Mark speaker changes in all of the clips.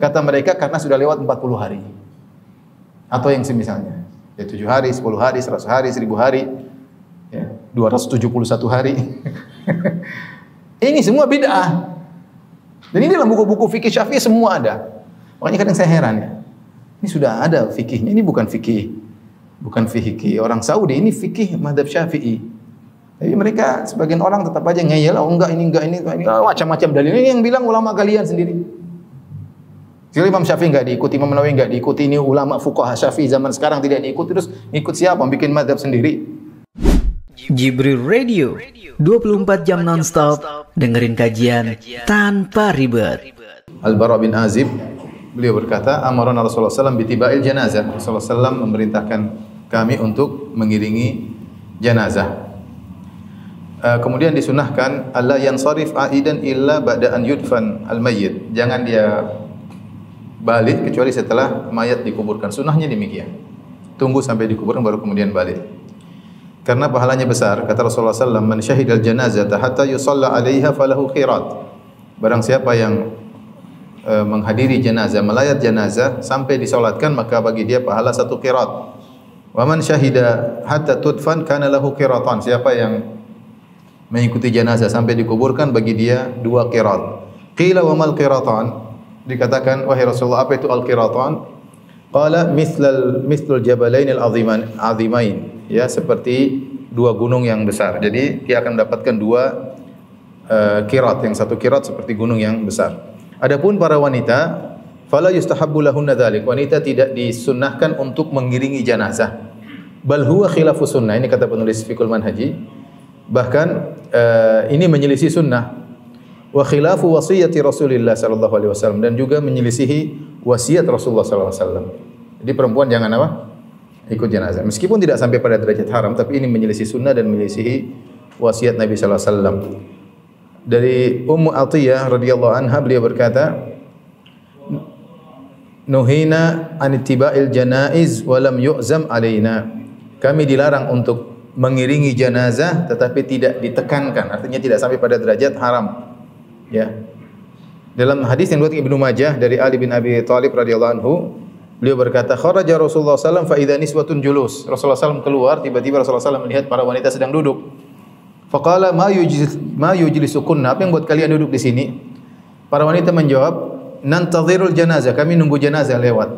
Speaker 1: Kata mereka karena sudah lewat 40 hari. Atau yang semisalnya. Ya 7 hari, 10 hari, 100 hari, 1000 hari. Ya, 271 hari. Ini semua bid'ah. Dan ini dalam buku-buku fikih Syafi'i semua ada. Makanya kadang saya heran ya. Ini sudah ada fikihnya. Ini bukan fikih orang Saudi, ini fikih mazhab Syafi'i. Tapi mereka sebagian orang tetap aja ngeyel, oh enggak ini macam-macam dalil. Ini yang bilang ulama kalian sendiri. Jadi Imam Syafi'i enggak diikuti, Imam Nawawi enggak diikuti, ini ulama fuqaha Syafi'i zaman sekarang tidak diikuti, terus ngikut siapa? Bikin mazhab sendiri.
Speaker 2: Jibril Radio 24 jam nonstop dengerin kajian tanpa ribet.
Speaker 1: Al-Bara bin Azib beliau berkata, amarana Rasulullah SAW bitiba'il janazah. Rasulullah SAW memerintahkan kami untuk mengiringi janazah. Kemudian disunahkan alla yansarif aidan illa ba'da an yudfan al-mayyit. Jangan dia balik kecuali setelah mayat dikuburkan. Sunnahnya demikian. Tunggu sampai dikuburkan baru kemudian balik. Karena pahalanya besar. Kata Rasulullah SAW, man syahidal janazata hatta yusalla 'alaiha falahu khirat. Barang siapa yang menghadiri jenazah, melayat jenazah sampai disolatkan, maka bagi dia pahala 1 qirat. Wa man syahida hatta tudfan kana lahu qiratan. Siapa yang mengikuti jenazah sampai dikuburkan, bagi dia 2 qirat. Qila wa mal qiratan? Dikatakan, wahai Rasulullah, apa itu al-qiratan? Qala mithlul jabalain al-azimain. Ya, seperti 2 gunung yang besar. Jadi dia akan mendapatkan 2 qirat. Yang 1 qirat seperti gunung yang besar. Adapun para wanita, fala yustahabbu lahunna dzalik. Wanita tidak disunnahkan untuk mengiringi jenazah. Bal huwa khilafu sunnah. Ini kata penulis Fiqhul Manhaji. Bahkan ini menyelisih sunnah. Wa khilafu wasiyati Rasulillah sallallahu alaihi wasallam, dan juga menyelisihi wasiat Rasulullah sallallahu alaihi wasallam. Jadi perempuan jangan apa? Ikut jenazah. Meskipun tidak sampai pada derajat haram, tapi ini menyelisih sunnah dan menyelisihi wasiat Nabi sallallahu alaihi wasallam. Dari Ummu Atiyah radhiyallahu anha, beliau berkata, nuhina an ittiba'il janaiz wa lam yu'zam alaina. Kami dilarang untuk mengiringi jenazah tetapi tidak ditekankan, artinya tidak sampai pada derajat haram. Ya. Dalam hadis yang diriwayatkan Ibnu Majah dari Ali bin Abi Thalib radhiyallahu anhu, beliau berkata, kharaja Rasulullah sallallahu alaihi wasallam fa idza niswatun julus. Rasulullah sallallahu keluar, tiba-tiba Rasulullah sallallahu melihat para wanita sedang duduk. Faqala ma yujlisukunna? Apa yang buat kalian duduk di sini? Para wanita menjawab, nantadhirul janazah, kami nunggu jenazah lewat.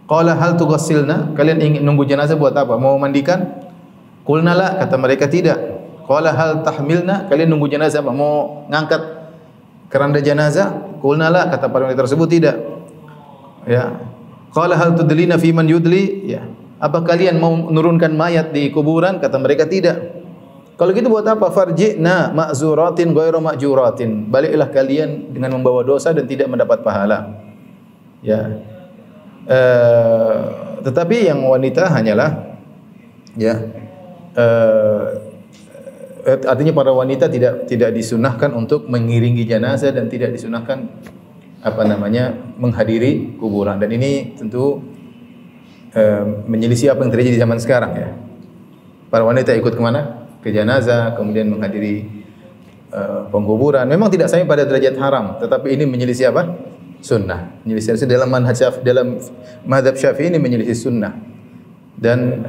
Speaker 1: Qala hal tughassilna? Kalian ingin nunggu jenazah buat apa? Mau mandikan? Qulna la, kata mereka tidak. Qala hal tahmilna? Kalian nunggu jenazah apa? Mau ngangkat keranda jenazah? Qulna la, kata para wanita tersebut tidak. Ya. Qala hal tudlina fi man yudli? Ya. Apa kalian mau menurunkan mayat di kuburan? Kata mereka tidak. Kalau gitu buat apa? Farji'na ma'zuratin ghairu ma'juratin. Baliklah kalian dengan membawa dosa dan tidak mendapat pahala. Ya. Tetapi yang wanita hanyalah ya artinya para wanita tidak disunahkan untuk mengiringi jenazah dan tidak disunahkan menghadiri kuburan. Dan ini tentu menyelisih apa yang terjadi di zaman sekarang ya. Para wanita ikut kemana? Ke jenazah, kemudian menghadiri penguburan. Memang tidak sampai pada derajat haram, tetapi ini menyelisih apa? Sunnah. Menyelisih dalam mazhab Syafi'i ini menyelisih sunnah dan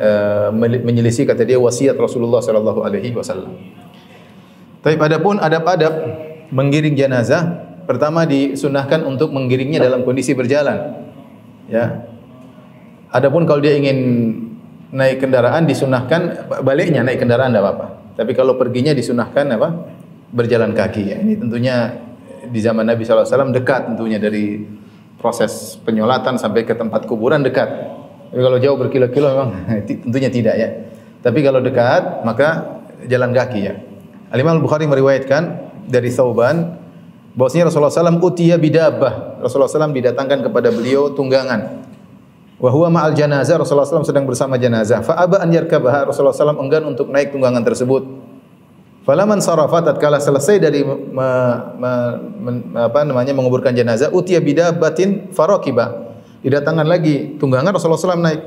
Speaker 1: menyelisih kata dia wasiat Rasulullah sallallahu alaihi wasallam. Tapi adapun adab-adab mengiring jenazah, pertama disunnahkan untuk mengiringnya dalam kondisi berjalan. Ya. Adapun kalau dia ingin naik kendaraan disunahkan baliknya naik kendaraan tidak apa-apa. Tapi kalau perginya disunahkan apa? Berjalan kaki. Ya. Ini tentunya di zaman Nabi SAW dekat tentunya dari proses penyolatan sampai ke tempat kuburan dekat. Tapi kalau jauh berkilo-kilo memang tentunya tidak ya. Tapi kalau dekat maka jalan kaki ya. Al-Imam Al-Bukhari meriwayatkan dari Thauban bahwasanya Rasulullah SAW utiya bidabbah. Rasulullah SAW didatangkan kepada beliau tunggangan. Wa huwa ma'al janazah, Rasulullah SAW sedang bersama jenazah. Fa aba an yarkabaha, Rasulullah SAW enggan untuk naik tunggangan tersebut. Falaman sarafat, tatkala selesai dari menguburkan jenazah, utiya bidabbatin farakiba. Didatangkan lagi tunggangan, Rasulullah SAW naik.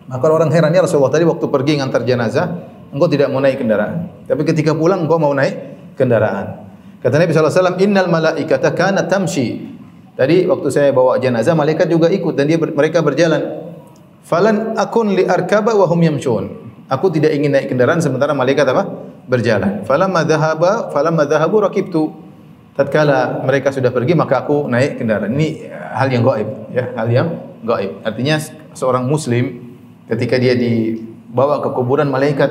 Speaker 1: Maka orang herannya, Rasulullah tadi waktu pergi ngantar jenazah, engkau tidak mau naik kendaraan. Tapi ketika pulang engkau mau naik kendaraan. Kata Nabi SAW, innal malaikata kanat tamshi Tadi waktu saya bawa jenazah, malaikat juga ikut dan mereka berjalan. Falan akun li arkaba wa hum yamshun. Aku tidak ingin naik kendaraan sementara malaikat apa? Berjalan. Falamma dhahabu rakibtu. Tatkala mereka sudah pergi maka aku naik kendaraan. Ini hal yang gaib, ya, hal yang gaib. Artinya seorang muslim ketika dia dibawa ke kuburan, malaikat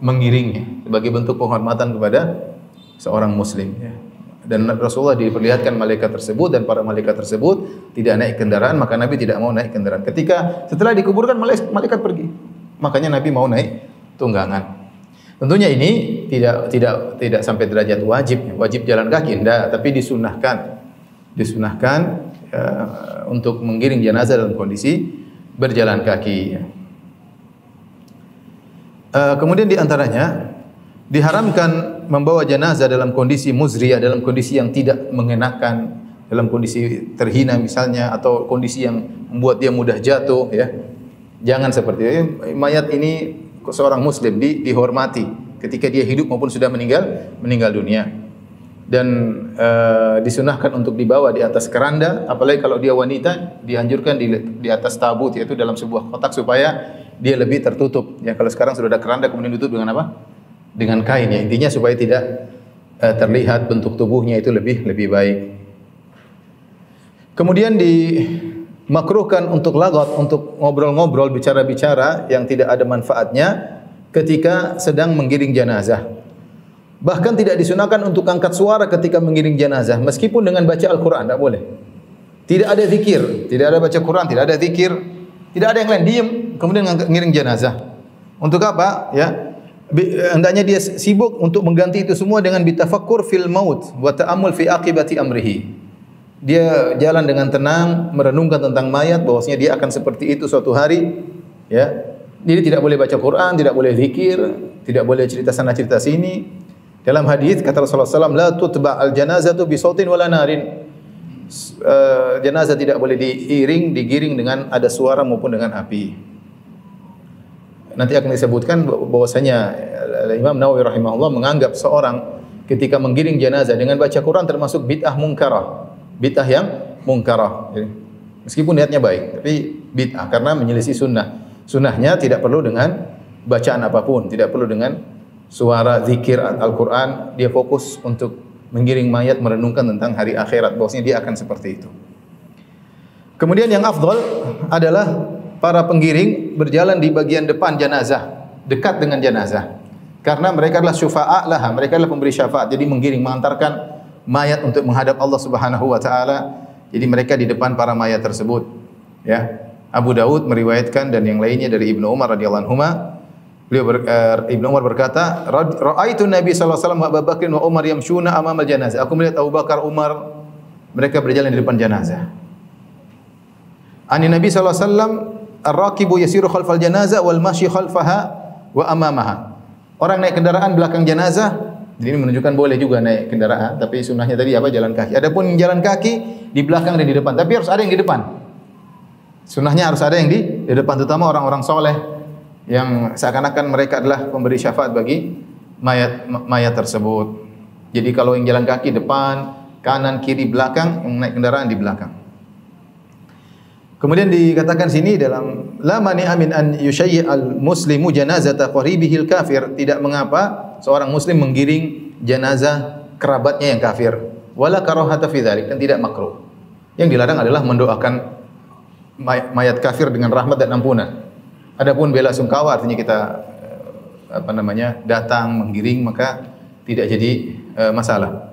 Speaker 1: mengiringnya sebagai bentuk penghormatan kepada seorang muslim, ya. Dan Rasulullah diperlihatkan malaikat tersebut dan para malaikat tersebut tidak naik kendaraan, maka Nabi tidak mau naik kendaraan. Setelah dikuburkan malaikat pergi. Makanya Nabi mau naik tunggangan. Tentunya ini tidak sampai derajat wajib jalan kaki, tidak, tapi disunahkan untuk mengiring jenazah dalam kondisi berjalan kaki. Kemudian di antaranya diharamkan membawa jenazah dalam kondisi muzriyah, dalam kondisi yang tidak mengenakan, dalam kondisi terhina misalnya, atau kondisi yang membuat dia mudah jatuh, ya. Jangan seperti itu. Mayat ini seorang muslim dihormati ketika dia hidup maupun sudah meninggal dunia. Dan disunahkan untuk dibawa di atas keranda, apalagi kalau dia wanita dianjurkan di atas tabut, yaitu dalam sebuah kotak supaya dia lebih tertutup. Ya, kalau sekarang sudah ada keranda kemudian ditutup dengan apa? Dengan kain, ya. Intinya supaya tidak terlihat bentuk tubuhnya, itu lebih baik. Kemudian dimakruhkan untuk lagat, untuk ngobrol-ngobrol, bicara-bicara yang tidak ada manfaatnya ketika sedang menggiring jenazah. Bahkan tidak disunahkan untuk angkat suara ketika mengiring jenazah, meskipun dengan baca Al-Quran, tidak boleh. Tidak ada zikir, tidak ada baca Quran, tidak ada zikir, tidak ada yang lain, diam kemudian mengiring jenazah. Untuk apa? Ya, hendaknya dia sibuk untuk mengganti itu semua dengan bitafakkur fil maut wa ta'ammul fi aqibati amrihi. Dia jalan dengan tenang, merenungkan tentang mayat, bahwasanya dia akan seperti itu suatu hari, ya. Jadi tidak boleh baca Quran, tidak boleh zikir, tidak boleh cerita sana cerita sini. Dalam hadis kata Rasulullah SAW, la tutba al janazatu bi sautin wala narin. Jenazah tidak boleh digiring dengan ada suara maupun dengan api. Nanti akan disebutkan bahwasanya Imam Nawawi rahimahullah menganggap seorang ketika menggiring jenazah dengan baca Quran termasuk bid'ah munkarah. Bid'ah yang munkarah. Meskipun niatnya baik, tapi bid'ah karena menyelisih sunnah. Sunnahnya tidak perlu dengan bacaan apapun, tidak perlu dengan suara zikir Al-Quran. Dia fokus untuk menggiring mayat, merenungkan tentang hari akhirat, bahwasanya dia akan seperti itu. Kemudian yang afdal adalah para penggiring berjalan di bagian depan jenazah, dekat dengan jenazah. Karena mereka adalah syufa'a laha, mereka adalah pemberi syafaat. Jadi menggiring, mengantarkan mayat untuk menghadap Allah Subhanahu wa taala. Jadi mereka di depan para mayat tersebut, ya. Abu Daud meriwayatkan dan yang lainnya dari Ibnu Umar radhiyallahu anhuma. Ibnu Umar berkata, "Ra'aitu Nabi sallallahu alaihi wasallam wa Abu Bakr wa Umar yamshuna amama janazah." Aku melihat Abu Bakar, Umar, mereka berjalan di depan jenazah. Ani Nabi sallallahu alaihi wasallam, ar-raqibu yasiru khalfal janazah wal masyi khalfaha wa amamaha. Orang naik kendaraan belakang jenazah, jadi ini menunjukkan boleh juga naik kendaraan, tapi sunnahnya tadi apa? Jalan kaki. Adapun jalan kaki di belakang dan di depan, tapi harus ada yang di depan. Sunnahnya harus ada yang di depan, terutama orang-orang soleh yang seakan-akan mereka adalah pemberi syafaat bagi mayat tersebut. Jadi kalau yang jalan kaki depan, kanan, kiri, belakang, yang naik kendaraan di belakang. Kemudian dikatakan sini dalam la mani amin an yushayyi al muslimu janazata qaribihil kafir, tidak mengapa seorang muslim menggiring jenazah kerabatnya yang kafir, wala karahata fi dzalik, dan tidak makruh. Yang dilarang adalah mendoakan mayat kafir dengan rahmat dan ampunan. Adapun bela sungkawa artinya kita datang menggiring, maka tidak jadi masalah.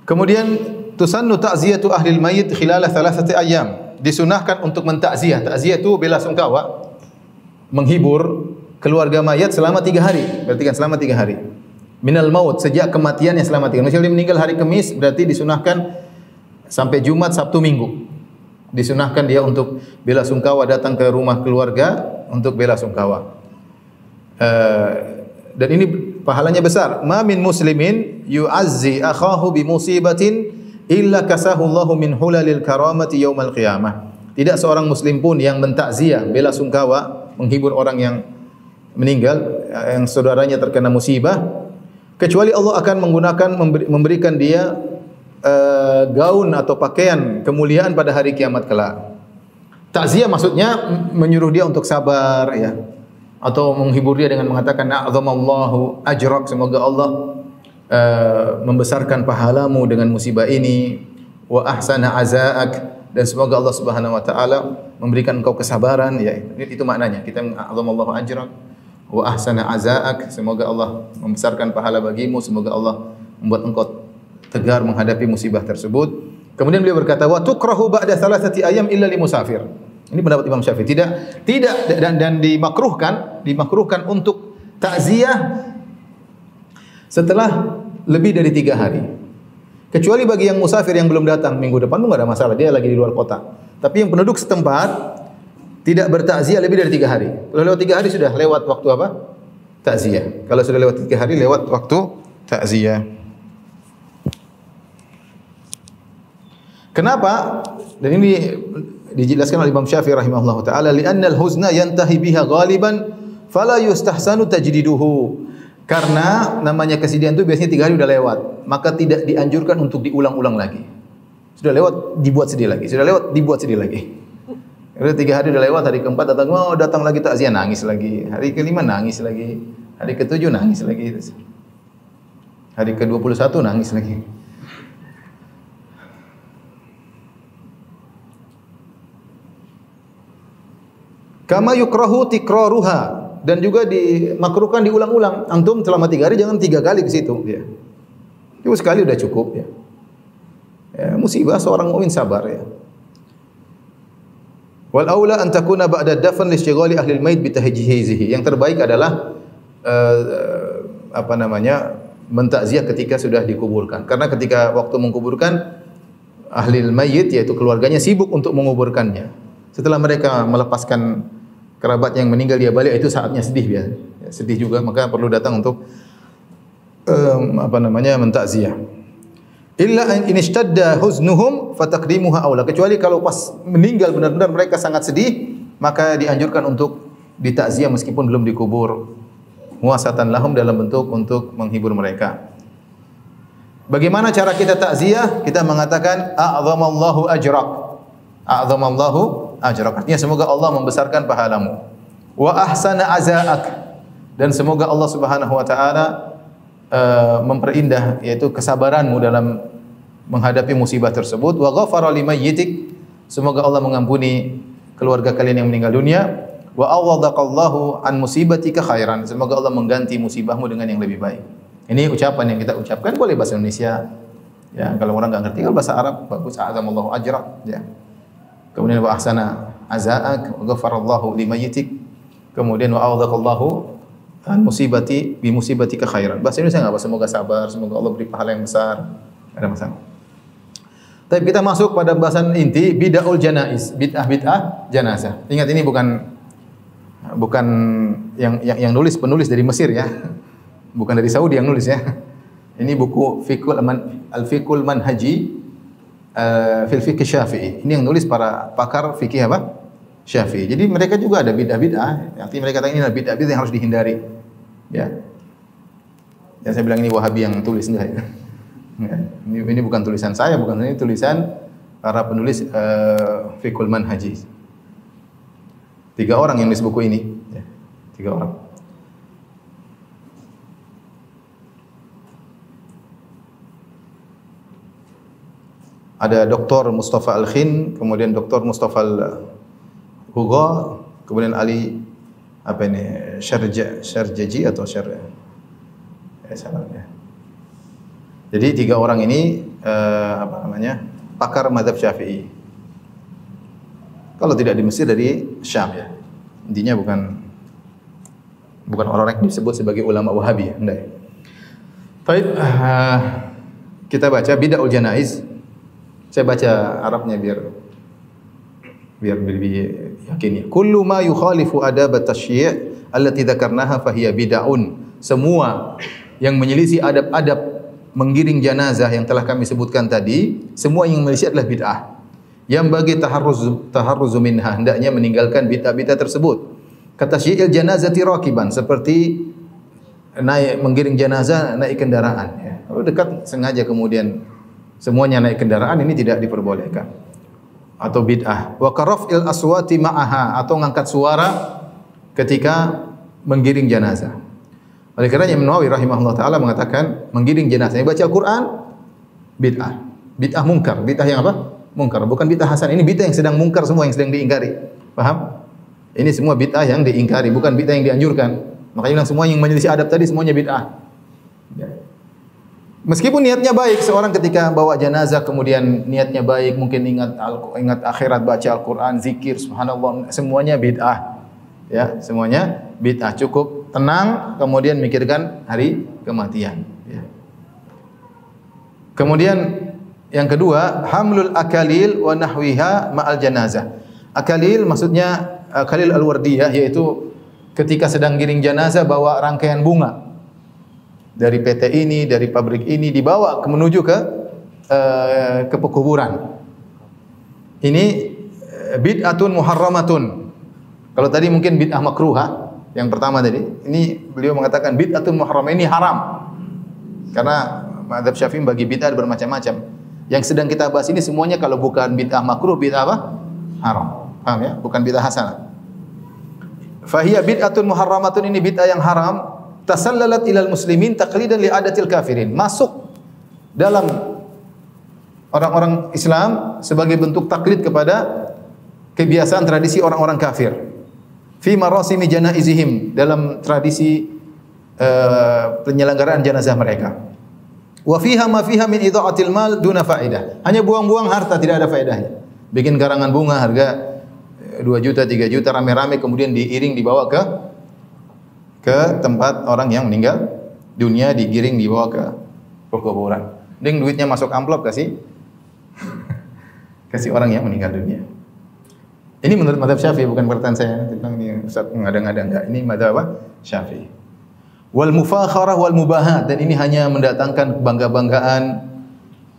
Speaker 1: Kemudian tusannu ta'ziyatu ahli al-mayyit khilala 3 ayyam. Disunahkan untuk mentakziah. Takziah itu bela sungkawa, menghibur keluarga mayat selama 3 hari. Berarti kan selama 3 hari. Minal maut, sejak kematiannya selama 3 hari. Misalnya dia meninggal hari Kamis, berarti disunahkan sampai Jumat, Sabtu, Minggu. Disunahkan dia untuk bela sungkawa, datang ke rumah keluarga untuk bela sungkawa. Dan ini pahalanya besar. Ma min muslimin yu'azzi akhahu bi musibatin illa kasahu Allahu min hulalil karamati yaumal qiyamah. Tidak seorang muslim pun yang mentakziah, bela sungkawa, menghibur orang yang meninggal, yang saudaranya terkena musibah, kecuali Allah akan memberikan dia gaun atau pakaian kemuliaan pada hari kiamat kelak. Takziah maksudnya menyuruh dia untuk sabar, ya, atau menghibur dia dengan mengatakan a'zamallahu ajrak, semoga Allah membesarkan pahalamu dengan musibah ini, wa ahsana azaak, dan semoga Allah Subhanahu wa taala memberikan engkau kesabaran, ya. Itu maknanya. Kita a'zamallahu ajrak wa ahsana azaak, semoga Allah membesarkan pahala bagimu, semoga Allah membuat engkau tegar menghadapi musibah tersebut. Kemudian beliau berkata, wa tukrahu ba'da thalathati ayyam illa li musafir. Ini pendapat Imam Syafi'i. Tidak dan dimakruhkan untuk takziah setelah lebih dari 3 hari. Kecuali bagi yang musafir yang belum datang minggu depan, enggak ada masalah, dia lagi di luar kota. Tapi yang penduduk setempat tidak bertakziah lebih dari 3 hari. Kalau lewat 3 hari sudah lewat waktu apa? Takziah. Kalau sudah lewat 3 hari lewat waktu takziah. Kenapa? Dan ini dijelaskan oleh Imam Syafi'i rahimahullahu taala, li'anna al-huzna yantahi biha ghaliban fala yustahsanu tajdiduhu. Karena namanya kesedihan itu biasanya 3 hari sudah lewat, maka tidak dianjurkan untuk diulang-ulang lagi. Sudah lewat dibuat sedih lagi, sudah lewat dibuat sedih lagi. Udah 3 hari sudah lewat, hari keempat datang lagi takziah, nangis lagi. Hari kelima nangis lagi. Hari ketujuh nangis lagi. Hari ke-21 nangis lagi. Kama yukrahu tikraruha, dan juga dimakruhkan diulang-ulang. Antum selama 3 hari jangan 3 kali ke situ, ya. Itu sekali sudah cukup, ya. Ya, musibah seorang mukmin sabar, ya. Wal aula an takuna ba'da dafn li istighali ahli al-mayt bi tahjihihi. Yang terbaik adalah mentakziah ketika sudah dikuburkan. Karena ketika waktu menguburkan, ahli al-mayyit yaitu keluarganya sibuk untuk menguburkannya. Setelah mereka melepaskan kerabat yang meninggal, dia balik, itu saatnya sedih, ya. Sedih juga, maka perlu datang untuk mentakziah. Illa in ishtadda huznuhum fataqdimuha aula. Kecuali kalau pas meninggal benar-benar mereka sangat sedih, maka dianjurkan untuk ditakziah meskipun belum dikubur. Muasatan lahum, dalam bentuk untuk menghibur mereka. Bagaimana cara kita takziah? Kita mengatakan a'zamallahu ajrak. A'zamallahu ajrak. Artinya semoga Allah membesarkan pahalamu. Wa ahsana azaak, dan semoga Allah Subhanahu wa taala memperindah yaitu kesabaranmu dalam menghadapi musibah tersebut. Wa ghafara limayyitik, semoga Allah mengampuni keluarga kalian yang meninggal dunia. Wa awwadaqallahu an musibatika khairan, semoga Allah mengganti musibahmu dengan yang lebih baik. Ini ucapan yang kita ucapkan, boleh bahasa Indonesia, ya. Kalau orang enggak ngerti, kalau bahasa Arab bagus, a'zamallahu ajrak, ya. Kemudian wa ahsana azaak, wa ghafarallahu limayyitik. Kemudian wa awwadaqallahu an musibati bi musibatika khairan. Bahasa Indonesia enggak apa, semoga sabar, semoga Allah beri pahala yang besar. Enggak ada masalah. Tapi kita masuk pada bahasan inti, bid'aul janaiz, bid'ah janazah. Ingat, ini bukan yang nulis penulis dari Mesir, ya. Bukan dari Saudi yang nulis, ya. Ini buku Al-Fiqhul Manhaji fil Fiqh Syafi'i. Ini yang nulis para pakar fikih apa? Syafi'i. Jadi mereka juga ada bid'ah-bid'ah. Artinya mereka katakan ini adalah bid'ah-bid'ah yang harus dihindari. Ya. Dan saya bilang ini Wahabi yang tulis, enggak, ya. Ini bukan tulisan saya, bukan, ini tulisan para penulis Fiqhul Manhaji. 3 orang yang nulis buku ini, ya. 3 orang. Ada Dr. Mustafa Al-Khin, kemudian Dr. Mustafa Al-Hugha, kemudian Ali Syarjaji atau salahnya. Jadi 3 orang ini pakar mazhab Syafi'i. Kalau tidak di Mesir, dari Syam, ya. Intinya bukan orang-orang yang disebut sebagai ulama Wahabi, ya. Enggak, ya. Baik, kita baca bid'aul janaiz. Saya baca Arabnya biar lebih yakin, ya. Kullu ma yukhalifu adab at-tasyyi' allati dzakarnaha fahiya bid'un. Semua yang menyelisih adab-adab menggiring jenazah yang telah kami sebutkan tadi, semua yang menyelisih adalah bid'ah. Yang bagi taharruz minha, hendaknya meninggalkan bid'ah-bid'ah tersebut. Kata syi'il janazati raqiban, seperti menggiring jenazah naik kendaraan, ya. Kalau dekat sengaja kemudian semuanya naik kendaraan, ini tidak diperbolehkan. Atau bid'ah. Wa karaf'il aswati ma'aha, atau ngangkat suara ketika menggiring jenazah. Oleh karenanya Imam Nawawi rahimahullah taala mengatakan menggiring jenazah yang baca Al-Qur'an bid'ah. Bid'ah mungkar, bid'ah yang apa? Mungkar, bukan bid'ah hasan. Ini bid'ah yang sedang mungkar, semua yang sedang diingkari. Paham? Ini semua bid'ah yang diingkari, bukan bid'ah yang dianjurkan. Makanya bilang semua yang menyelisih adab tadi semuanya bid'ah. Ya. Meskipun niatnya baik, seorang ketika bawa jenazah kemudian niatnya baik, mungkin ingat akhirat, baca Al-Qur'an, zikir, subhanallah, semuanya bid'ah. Ya, semuanya bid'ah. Cukup tenang kemudian mikirkan hari kematian, ya. Kemudian yang kedua, hamlul akalil wa nahwiha ma'al janazah. Akalil maksudnya akalil al-wardiyah, yaitu ketika sedang giring jenazah bawa rangkaian bunga dari PT ini, dari pabrik ini, dibawa menuju ke pekuburan. Ini bid'atun muharramatun. Kalau tadi mungkin bid'ah makruha, yang pertama tadi, ini beliau mengatakan bid'atun muharramah, ini haram. Karena mazhab Syafi'i bagi bid'ah bermacam-macam. Yang sedang kita bahas ini semuanya kalau bukan bid'ah makruh, bid'ah apa? Haram. Paham ya? Bukan bid'ah hasanah. Fahiya bid'atun muharramatun, ini bid'ah yang haram. Tasallalat ilal muslimin taqlidan li adatil kafirin. Masuk dalam orang-orang Islam sebagai bentuk taklid kepada kebiasaan tradisi orang-orang kafir. Fi marasimi janaizihim, dalam tradisi penyelenggaraan jenazah mereka. Wa fiha ma fiha min idha'atil mal duna faedah. Hanya buang-buang harta, tidak ada faedahnya. Bikin karangan bunga harga 2 juta, 3 juta rame-rame kemudian diiring dibawa ke tempat orang yang meninggal dunia, digiring dibawa ke kuburan. Ding duitnya masuk amplop kasih orang yang meninggal dunia. Ini menurut mazhab Syafi'i, bukan perkataan saya. Tentang ini Ustaz mengada-ngada enggak. Ini mazhab apa? Syafi'i. Wal mufakharah wal mubahat, dan ini hanya mendatangkan bangga-banggaan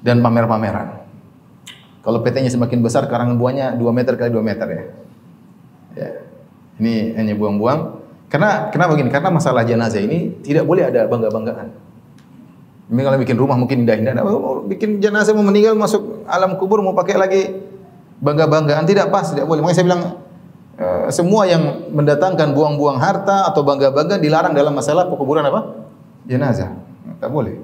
Speaker 1: dan pamer-pameran. Kalau PT-nya semakin besar, karangan buahnya 2 meter kali 2 meter ya. Ya. Ini hanya buang-buang. Kenapa begini? Karena masalah jenazah ini tidak boleh ada bangga-banggaan. Ini kalau bikin rumah mungkin indah-indah, bikin jenazah mau meninggal masuk alam kubur mau pakai lagi bangga-banggaan, tidak pas, tidak boleh. Makanya saya bilang semua yang mendatangkan buang-buang harta atau bangga-bangga dilarang dalam masalah pekuburan apa? Jenazah. Tak boleh.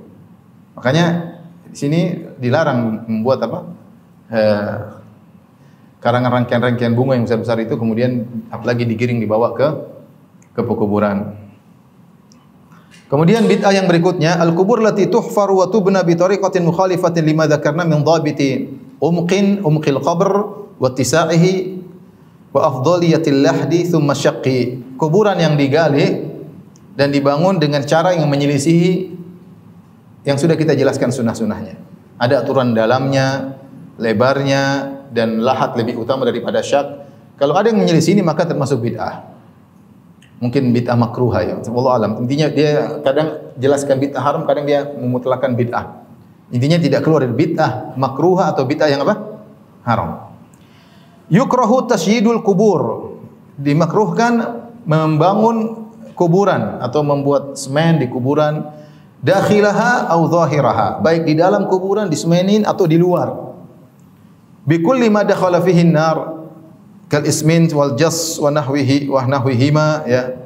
Speaker 1: Makanya di sini dilarang membuat apa? Karangan rangkaian-rangkaian bunga yang besar-besar itu kemudian apalagi digiring dibawa ke pekuburan. Kemudian bid'ah yang berikutnya, al-kubur lati tuhfaru wa tubna bi tariqatin mukhalifatin lima dzakarna min dhabiti umqil qabr wa tisa'ihi wa afdaliyatil lahdi thumma syaqqi. Kuburan yang digali dan dibangun dengan cara yang menyelisihi yang sudah kita jelaskan sunnah-sunnahnya. Ada aturan dalamnya, lebarnya, dan lahat lebih utama daripada syak. Kalau ada yang menyelisih ini maka termasuk bid'ah. Mungkin bid'ah makruha ya. Wallahu alam. Intinya dia kadang jelaskan bid'ah haram, kadang dia memutlakan bid'ah. Intinya tidak keluar dari bid'ah makruha atau bid'ah yang apa? Haram. Yukrahu tasyidul kubur. Dimakruhkan membangun kuburan atau membuat semen di kuburan, dakhilaha au zahiraha, baik di dalam kuburan disemenin atau di luar. Bikulli ma dakhala fihi an-nar kal ismin wal jas wa nahwihima ya,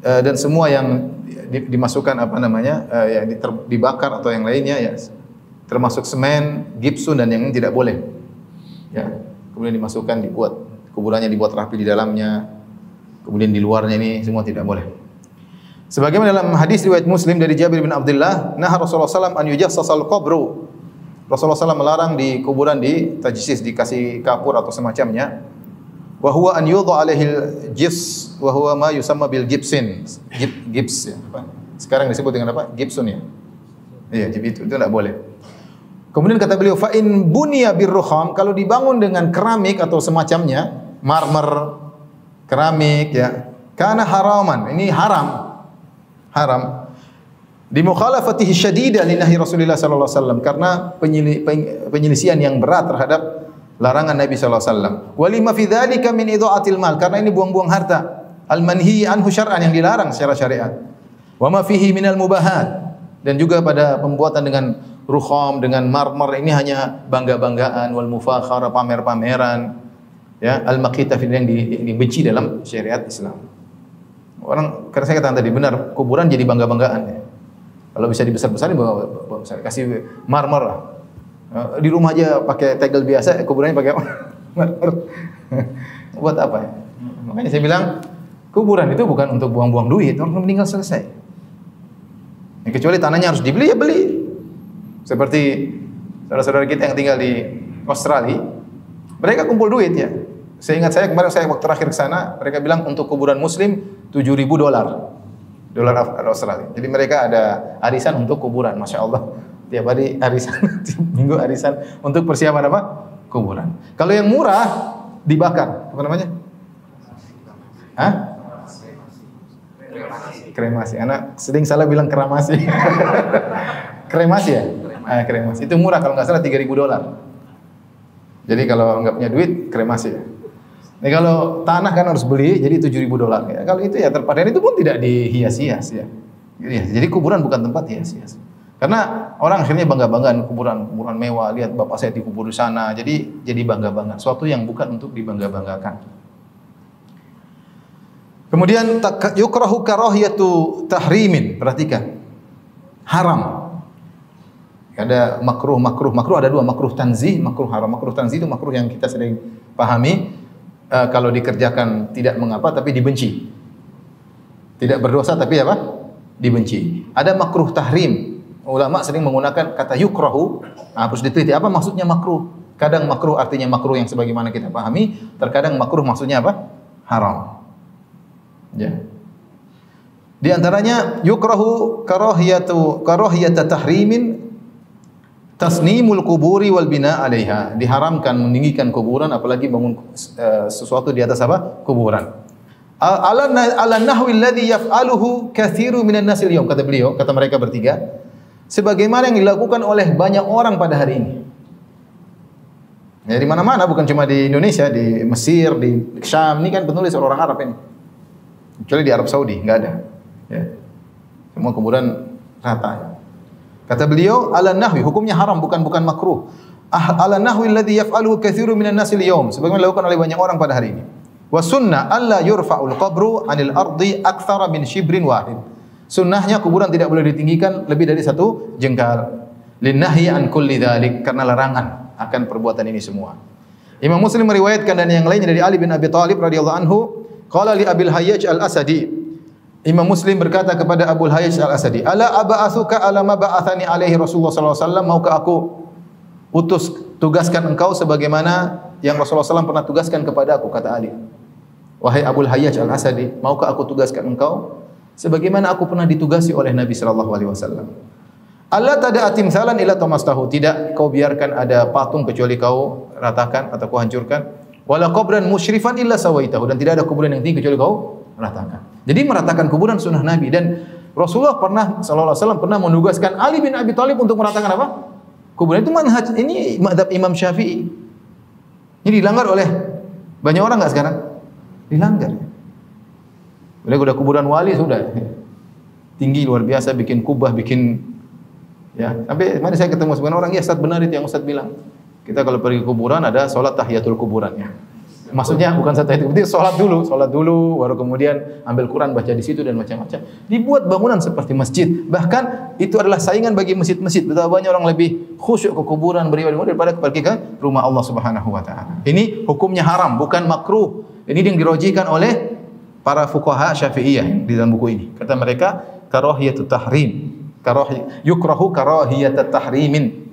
Speaker 1: dan semua yang dimasukkan apa namanya yang dibakar atau yang lainnya ya, termasuk semen, gipsun dan yang tidak boleh ya, kemudian dimasukkan, dibuat kuburannya, dibuat rapi di dalamnya, kemudian di luarnya, ini semua tidak boleh. Sebagaimana dalam hadis riwayat Muslim dari Jabir bin Abdullah, nah Rasulullah SAW an yujassasal qabru. Rasulullah SAW melarang di kuburan di tajsis, dikasih kapur atau semacamnya. Wa huwa an yudha alaihi jis wa huwa ma yusamma bil gibsin. Gips ya, apa? Sekarang disebut dengan apa? Gibson ya. Iya, itu enggak boleh. Kemudian kata beliau, fa in bunya birrukham, kalau dibangun dengan keramik atau semacamnya, marmer, keramik ya, kana haraman, ini haram. Haram. Di mukhalafatihi syadida li nahi Rasulullah sallallahu alaihi wasallam, karena penyelisihan yang berat terhadap larangan Nabi sallallahu alaihi wasallam. Wa lima fi dzalika min idha'atil mal, karena ini buang-buang harta. Al manhi anhu syar'an, yang dilarang secara syariat. Wa ma fihi minal mubahat, dan juga pada pembuatan dengan rukham, dengan marmer, ini hanya bangga-banggaan, wal mufakhara, pamer-pameran. Ya, al-maqita yang dibenci dalam syariat Islam. Orang, karena saya katakan tadi benar, kuburan jadi bangga-banggaan ya. Kalau bisa dibesar-besarin, kasih marmer lah. Di rumah aja pakai tegel biasa, kuburannya pakai marmer. Buat apa ya? Makanya saya bilang, kuburan itu bukan untuk buang-buang duit, orang meninggal selesai. Ya, kecuali tanahnya harus dibeli, ya beli. Seperti saudara-saudara kita yang tinggal di Australia, mereka kumpul duit ya. Saya ingat kemarin saya waktu terakhir ke sana, mereka bilang untuk kuburan muslim $7.000 Australia. Jadi mereka ada arisan untuk kuburan, masya Allah. Tiap hari arisan, tiap minggu arisan untuk persiapan apa? Kuburan. Kalau yang murah dibakar, apa namanya? Hah? Kremasi. Anak sering salah bilang kremasi. Kremasi ya? Kremasi. Itu murah kalau nggak salah $3.000. Jadi kalau nggak punya duit, kremasi ya. Nah, kalau tanah kan harus beli, jadi $7.000 ya. Kalau itu ya terpadan, itu pun tidak dihias-hias ya. Jadi kuburan bukan tempat hias-hias. Karena orang akhirnya bangga-banggaan kuburan mewah, lihat bapak saya dikubur di sana. Jadi bangga-banggaan, suatu yang bukan untuk dibangga-banggakan. Kemudian yukrahu karahiyatu tahrimin, perhatikan. Haram. Ada makruh ada dua, makruh tanzih, makruh haram. Makruh tanzih itu makruh yang kita sering pahami. Kalau dikerjakan tidak mengapa tapi dibenci. Tidak berdosa tapi apa? Dibenci. Ada makruh tahrim. Ulama sering menggunakan kata yukrahu. Harus diteliti apa maksudnya makruh. Kadang makruh artinya makruh yang sebagaimana kita pahami, terkadang makruh maksudnya apa? Haram. Ya. Di antaranya yukrahu karahiyata tahrimin tasnimul kuburi wal bina 'alaiha. Diharamkan meninggikan kuburan, apalagi bangun sesuatu di atas apa? Kuburan. Ala nahwi alladhi yaf'aluhu katsiru minan nasil yawm, kata beliau, kata mereka bertiga, sebagaimana yang dilakukan oleh banyak orang pada hari ini. Ya, di mana-mana, bukan cuma di Indonesia, di Mesir, di Syam, ini kan penulis orang Arab ini. Kecuali di Arab Saudi, enggak ada. Ya. Semua kuburan rata. Kata beliau, ala nahwi, hukumnya haram, bukan makruh. Ala nahwi alladhi yaf'aluhu katsiru minan nasi al-yawm, sebagaimana dilakukan oleh banyak orang pada hari ini. Wa sunnah alla yurfa'ul qabru 'anil ardi aktsara min shibrin wahid. Sunnahnya kuburan tidak boleh ditinggikan lebih dari 1 jengkal. Linnahyi an kulli dzalik, karena larangan akan perbuatan ini semua. Imam Muslim meriwayatkan dan yang lainnya dari Ali bin Abi Thalib radhiyallahu anhu, qala li Abil Hayyaj al-Asadi. Imam Muslim berkata kepada Abu Hayyaj al-Asadi, "Ala aba'atsuka ala ma ba'athani alaihi Rasulullah sallallahu alaihi wasallam, maukah aku tugaskan engkau sebagaimana yang Rasulullah SAW pernah tugaskan kepada aku?" Kata Ali. "Wahai Abu Hayyaj al-Asadi, maukah aku tugaskan engkau sebagaimana aku pernah ditugasi oleh Nabi sallallahu alaihi wasallam? Allah tada'a timsalan illa tamastahu, tidak kau biarkan ada patung kecuali kau ratakan atau kau hancurkan. Wala qabran musyrifan illa sawaitahu, dan tidak ada kuburan yang tinggi kecuali kau ratakan." Jadi meratakan kuburan sunnah Nabi, dan Rasulullah sallallahu alaihi wasallam pernah menugaskan Ali bin Abi Thalib untuk meratakan apa? Kuburan. Itu manhaj, ini mazhab Imam Syafi'i. Ini dilanggar oleh banyak orang enggak sekarang? Dilanggar. Udah kuburan wali sudah tinggi luar biasa, bikin kubah, bikin ya. Sampai mana saya ketemu sebenarnya orang, ya Ustaz benar itu yang Ustaz bilang. Kita kalau pergi ke kuburan ada salat tahiyatul kuburan ya. Maksudnya bukan tahiyatul kuburan, salat dulu, baru kemudian ambil Quran, baca di situ dan macam-macam. Dibuat bangunan seperti masjid. Bahkan itu adalah saingan bagi masjid-masjid. Betapa banyak orang lebih khusyuk ke kuburan beribadah daripada pergi ke rumah Allah Subhanahu wa taala. Ini hukumnya haram, bukan makruh. Ini yang dirojikan oleh para fuqaha Syafi'iyah di dalam buku ini. Kata mereka, karahiyatut tahrim. Yukrahu karahiyatut tahrimin.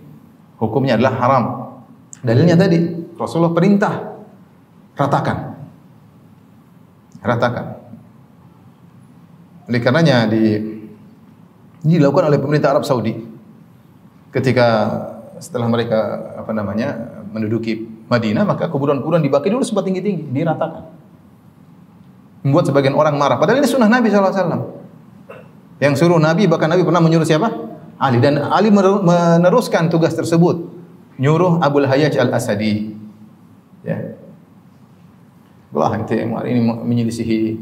Speaker 1: Hukumnya adalah haram. Dalilnya tadi, Rasulullah perintah ratakan. Oleh karenanya ini dilakukan oleh pemerintah Arab Saudi ketika setelah mereka menduduki Madinah, maka kuburan-kuburan dibakar dulu sempat tinggi-tinggi, diratakan. Membuat sebagian orang marah. Padahal ini sunnah Nabi SAW. Yang suruh Nabi, bahkan Nabi pernah menyuruh siapa? Ali. Dan Ali meneruskan tugas tersebut. Nyuruh Abu Hayyaj al-Asadi. Ya. Wah, ini menyelisihi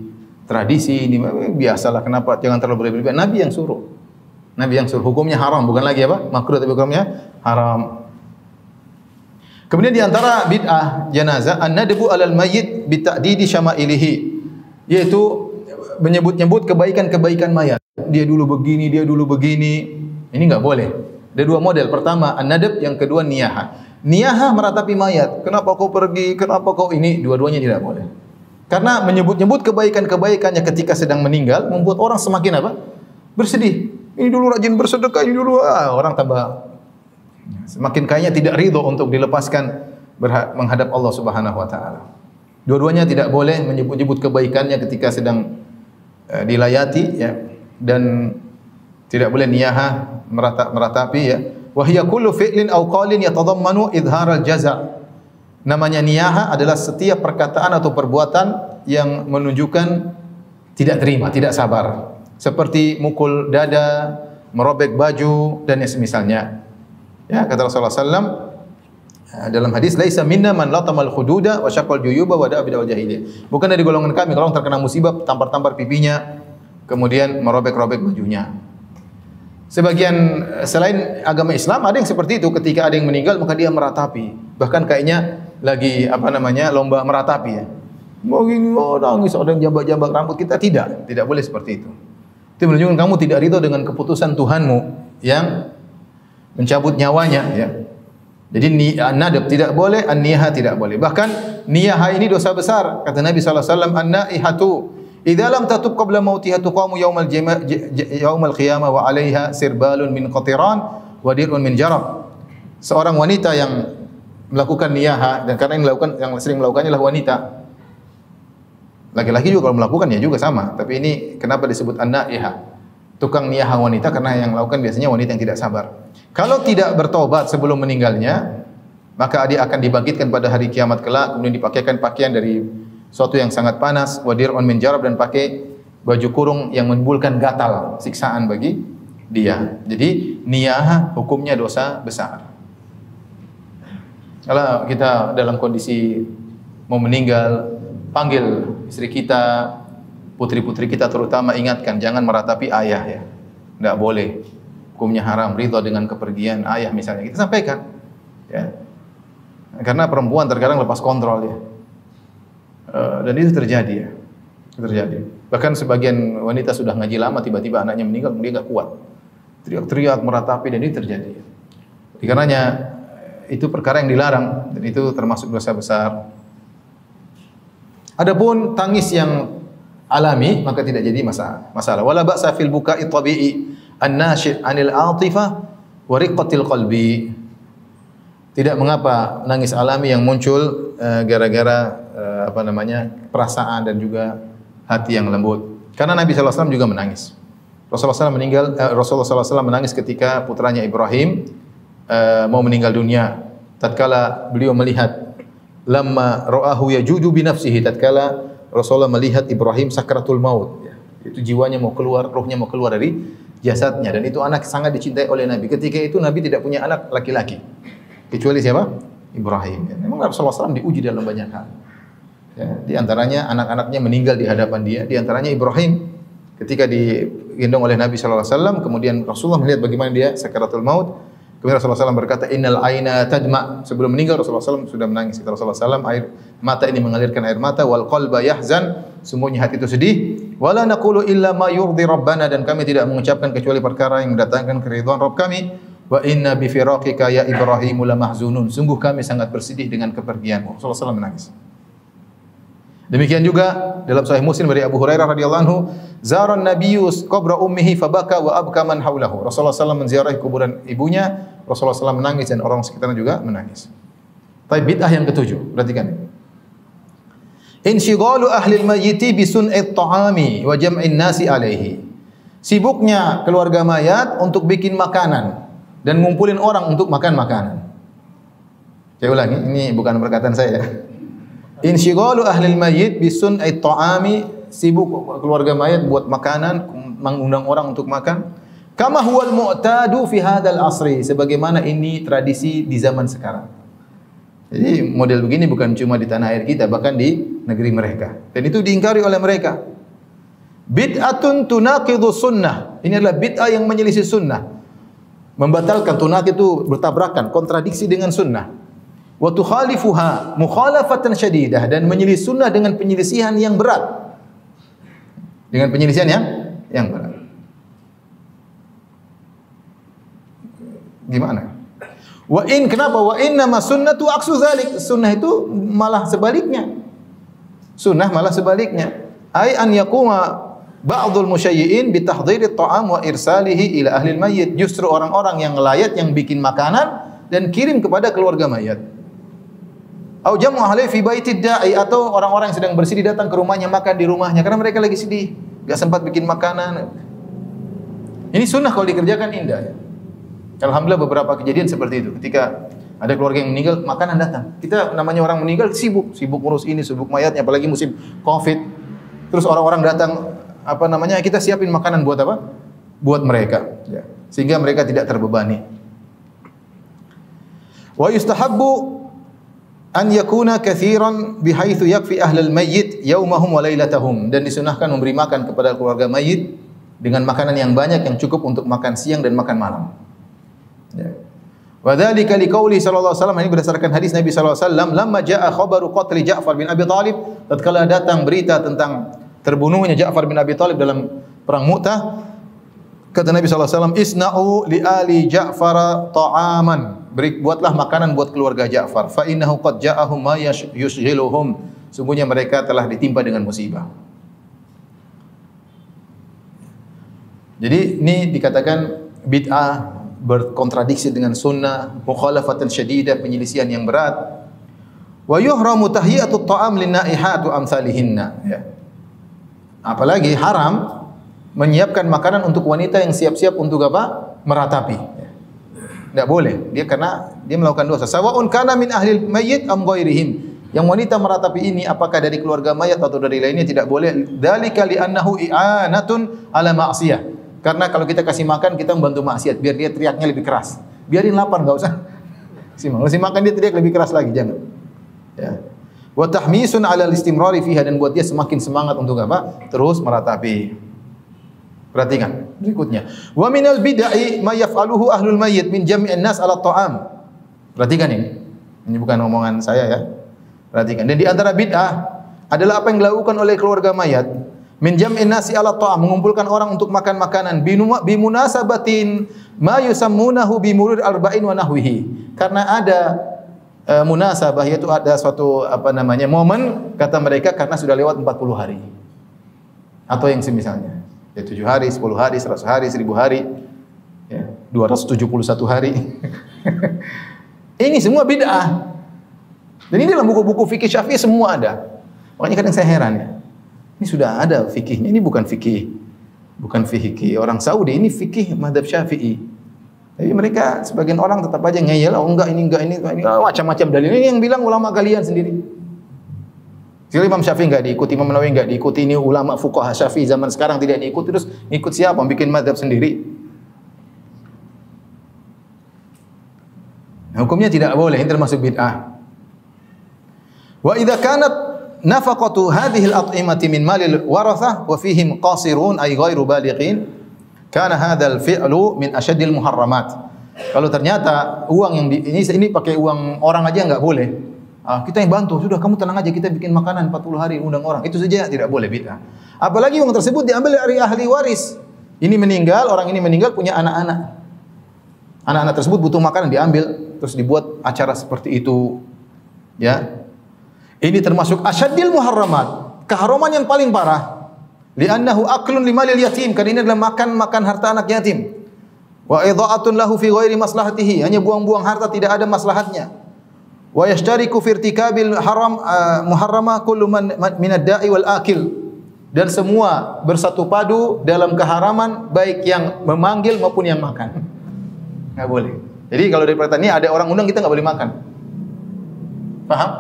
Speaker 1: tradisi, ini biasalah, kenapa jangan terlalu berlebihan. Nabi yang suruh. Nabi yang suruh, hukumnya haram, bukan lagi apa? Makruh, tapi hukumnya haram. Kemudian di antara bid'ah jenazah an-nadbu 'alal mayyit bi ta'didi syama'ilihi, yaitu menyebut-nyebut kebaikan-kebaikan mayat. Dia dulu begini, dia dulu begini. Ini enggak boleh. Ada dua model. Pertama an-nadb, yang kedua niyaha. Niyaha meratapi mayat. Kenapa kau pergi? Kenapa kau ini? Dua-duanya tidak boleh. Karena menyebut-nyebut kebaikan-kebaikannya ketika sedang meninggal membuat orang semakin apa? Bersedih. Ini dulu rajin bersedekah, ini dulu orang tambah semakin kayaknya tidak ridho untuk dilepaskan menghadap Allah Subhanahu wa taala. Dua-duanya tidak boleh menyebut-nyebut kebaikannya ketika sedang dilayati ya, dan tidak boleh niyaha meratapi ya. Wa hiya kullu fi'lin aw qalin yatadammanu idharal jaza'. Namanya niyaha adalah setiap perkataan atau perbuatan yang menunjukkan tidak terima, tidak sabar. Seperti mukul dada, merobek baju dan yang semisalnya. Ya, kata Rasulullah SAW dalam hadis, laisa minna man latamal khududa wa syaqal juyuba wa da'a bid'al jahiliyah. Bukan dari golongan kami kalau orang terkena musibah tampar-tampar pipinya, kemudian merobek-robek bajunya. Sebagian selain agama Islam ada yang seperti itu, ketika ada yang meninggal maka dia meratapi. Bahkan kayaknya lagi lomba meratapi ya. Mau gini, nangis, ada yang jambak-jambak rambut kita, tidak boleh seperti itu. Itu menunjukkan kamu tidak ridho dengan keputusan Tuhanmu yang mencabut nyawanya ya. Jadi an-nadab tidak boleh, an-niyaha tidak boleh. Bahkan niyaha ini dosa besar. Kata Nabi sallallahu alaihi wasallam, an-naihatu idza lam tatub qabla mautiha tuqamu yaumal qiyamah wa 'alaiha sirbalun min qatiran wa dir'un min jarab. Seorang wanita yang melakukan niyaha, dan karena yang sering melakukannya adalah wanita. Laki-laki juga kalau melakukannya juga sama, tapi ini kenapa disebut an-naiha? Tukang niyaha wanita, karena yang melakukan biasanya wanita yang tidak sabar. Kalau tidak bertobat sebelum meninggalnya, maka dia akan dibangkitkan pada hari kiamat kelak, kemudian dipakaikan pakaian dari suatu yang sangat panas, wadir'un min jarab, dan pakai baju kurung yang menimbulkan gatal, siksaan bagi dia. Jadi niyaha hukumnya dosa besar. Kalau kita dalam kondisi mau meninggal, panggil istri kita, putri-putri kita terutama, ingatkan jangan meratapi ayah ya. Tidak boleh. Hukumnya haram, ridha dengan kepergian ayah misalnya. Kita sampaikan ya. Karena perempuan terkadang lepas kontrol ya. Dan itu terjadi ya. Terjadi. Bahkan sebagian wanita sudah ngaji lama, tiba-tiba anaknya meninggal, dia enggak kuat. Teriak-teriak meratapi, dan itu terjadi. Karenanya itu perkara yang dilarang, dan itu termasuk dosa besar. Adapun tangis yang alami maka tidak jadi masalah. Wala ba'sa fil buka'i tabi'i an-nashi' 'anil 'atifah wa riqqatil qalbi. Tidak mengapa nangis alami yang muncul gara-gara perasaan dan juga hati yang lembut. Karena Nabi sallallahu alaihi wasallam juga menangis. Rasulullah sallallahu alaihi wasallam menangis ketika putranya Ibrahim mau meninggal dunia. Tatkala beliau melihat lamma ra'ahu yajuju bi nafsihi, tatkala Rasulullah melihat Ibrahim sakratul maut ya. Itu jiwanya mau keluar, ruhnya mau keluar dari jasadnya, dan itu anak sangat dicintai oleh Nabi. Ketika itu Nabi tidak punya anak laki-laki kecuali siapa? Ibrahim. Ya. Memang Rasulullah SAW diuji dalam banyak hal. Ya, di antaranya anak-anaknya meninggal di hadapan dia, di antaranya Ibrahim ketika digendong oleh Nabi sallallahu alaihi wasallam, kemudian Rasulullah melihat bagaimana dia sakaratul maut. Kemudian Rasulullah SAW berkata, innal aina tadma. Sebelum meninggal Rasulullah SAW sudah menangis. Kata Rasulullah SAW, air mata ini mengalirkan air mata. Wal qalba yahzan. Sungguhnya hati itu sedih. Wala naqulu illa ma yurdi rabbana. Dan kami tidak mengucapkan kecuali perkara yang mendatangkan keridhaan Rabb kami. Wa inna bi firaqika ya Ibrahimu la mahzunun. Sungguh kami sangat bersedih dengan kepergianmu. Rasulullah SAW menangis. Demikian juga dalam Sahih Muslim dari Abu Hurairah radhiyallahu anhu, zaran nabiyyu qabra ummihi fabaka wa abka man haulahu. Rasulullah SAW menziarahi kuburan ibunya, Rasulullah SAW menangis dan orang sekitarnya juga menangis. Tapi bid'ah yang ketujuh, perhatikan. Inshighalu ahli al-mayyiti bi sun'it ta'ami wa jam'in nasi alaihi. Sibuknya keluarga mayat untuk bikin makanan dan ngumpulin orang untuk makan makanan. Saya ulangi, ini bukan perkataan saya. Inshighalu ahlil mayyit bisun ay ta'ami, sibuk keluarga mayat buat makanan, mengundang orang untuk makan. Kama huwal mu'tadu fi hadzal asri, sebagaimana ini tradisi di zaman sekarang. Jadi model begini bukan cuma di tanah air kita, bahkan di negeri mereka. Dan itu diingkari oleh mereka. Bid'atun tunaqidu sunnah. Ini adalah bid'ah yang menyelisih sunnah. Membatalkan tunat itu bertabrakan, kontradiksi dengan sunnah. Wa tukhalifuha mukhalafatan syadidah, dan menyelisih sunnah dengan penyelisihan yang berat. Dengan penyelisihan yang berat. Gimana? Kenapa? Wa inna ma sunnatu aksu dzalik. Sunnah itu malah sebaliknya. Sunnah malah sebaliknya. Ai an yaquma ba'dul musyayyi'in bi tahdhiri at-ta'am wa irsalihi ila ahli al-mayyit. Justru orang-orang yang ngelayat, yang bikin makanan dan kirim kepada keluarga mayat. Au jamu ahli fi baitid da'i, atau orang-orang yang sedang bersedih datang ke rumahnya, makan di rumahnya karena mereka lagi sedih, enggak sempat bikin makanan. Ini sunnah kalau dikerjakan indah. Alhamdulillah beberapa kejadian seperti itu. Ketika ada keluarga yang meninggal, makanan datang. Kita namanya orang meninggal sibuk ngurus ini, sibuk mayatnya, apalagi musim Covid. Terus orang-orang datang, kita siapin makanan buat apa? Buat mereka, ya. Sehingga mereka tidak terbebani. Wa yustahabbu an yakuna katsiran bihaitsu yakfi ahlal mayyit yaumahum wa lailatahum, dan disunahkan memberi makan kepada keluarga mayit dengan makanan yang banyak yang cukup untuk makan siang dan makan malam. Ya. Wa dzalika liqauli sallallahu alaihi wasallam, ini berdasarkan hadis Nabi sallallahu alaihi wasallam, lamma jaa khabaru qatli Ja'far bin Abi Thalib, tatkala datang berita tentang terbunuhnya Ja'far bin Abi Thalib dalam perang Mu'tah, kata Nabi sallallahu alaihi wasallam, isna'u li ali Ja'far ta'aman, buatlah makanan buat keluarga Ja'far, fa innahu qad ja'ahum ma yushghiluhum, sungguhnya mereka telah ditimpa dengan musibah. Jadi ini dikatakan bid'ah, berkontradiksi dengan sunnah, mukhalafatan syadidah, penyelisihan yang berat. Wa yuhramu tahiyatut ta'am linnaihat wa amsalihinna, ya. Apalagi haram menyiapkan makanan untuk wanita yang siap-siap untuk apa? Meratapi. Tidak boleh. Karena dia melakukan dosa. Sawa'un kana min ahli mayyit am ghairihim. Yang wanita meratapi ini apakah dari keluarga mayat atau dari lainnya, tidak boleh. Dzalika li'annahu i'anatun ala ma'siyah. Karena kalau kita kasih makan, kita membantu maksiat, biar dia teriaknya lebih keras. Biarin lapar, enggak usah. Kasih makan dia teriak lebih keras lagi, jangan. Ya. Wa tahmisun 'ala al-istimrari fiha, dan buat dia semakin semangat untuk apa? Terus meratapi. Perhatikan berikutnya. Wa minal bid'ah ma yaf'aluhu ahlul mayyit min jam'in nas 'ala at-ta'am. Perhatikan ini. Ini bukan omongan saya ya. Perhatikan. Dan di antara bid'ah adalah apa yang dilakukan oleh keluarga mayat. Min jam'in nasi 'ala ta'am, mengumpulkan orang untuk makan makanan bi munasabatin ma yusammunahu bi murur arba'in wa nahwihi. Karena ada munasabah, yaitu ada suatu momen, kata mereka, karena sudah lewat 40 hari. Atau yang semisalnya. Ya 7 hari, 10 hari, 100 hari, 1000 hari, ya 271 hari. Ini semua bid'ah. Dan ini dalam buku-buku fikih Syafi'i semua ada. Makanya kadang saya heran ya. Ini sudah ada fikihnya, ini bukan fikih orang Saudi, ini fikih mazhab Syafi'i. Tapi mereka sebagian orang tetap aja ngeyel, oh enggak ini macam-macam dalil. Ini yang bilang ulama kalian sendiri. Jadi Imam Syafi'i enggak diikuti, Imam Nawawi enggak diikuti, ini ulama fuqaha Syafi'i zaman sekarang tidak diikuti, terus ngikut siapa? Bikin mazhab sendiri. Nah, hukumnya tidak boleh, ini termasuk bid'ah. Wa idza kanat nafaqatu hadhihi al-at'imati min malil warathah wa fihim qasirun ay ghairu balighin, kana hadzal fi'lu min asyaddil muharramat. Kalau ternyata uang yang ini pakai uang orang aja enggak boleh. Kita yang bantu, sudah kamu tenang aja, kita bikin makanan 40 hari undang orang. Itu saja tidak boleh, bid'ah. Apalagi uang tersebut diambil dari ahli waris. Orang ini meninggal punya anak-anak. Anak-anak tersebut butuh makanan, diambil terus dibuat acara seperti itu. Ya. Ini termasuk asyaddil muharramat, keharaman yang paling parah. Li'annahu aklun limalil yatim, karena ini adalah makan harta anak yatim. Wa idha'atun lahu fi ghairi maslahatihi, hanya buang-buang harta, tidak ada maslahatnya. Wa yashtariku fi irtikabil haram muharramah kullu man minad da'i wal akil, dan semua bersatu padu dalam keharaman, baik yang memanggil maupun yang makan. Enggak boleh. Jadi kalau dari perkataan ini ada orang undang, kita enggak boleh makan. Paham?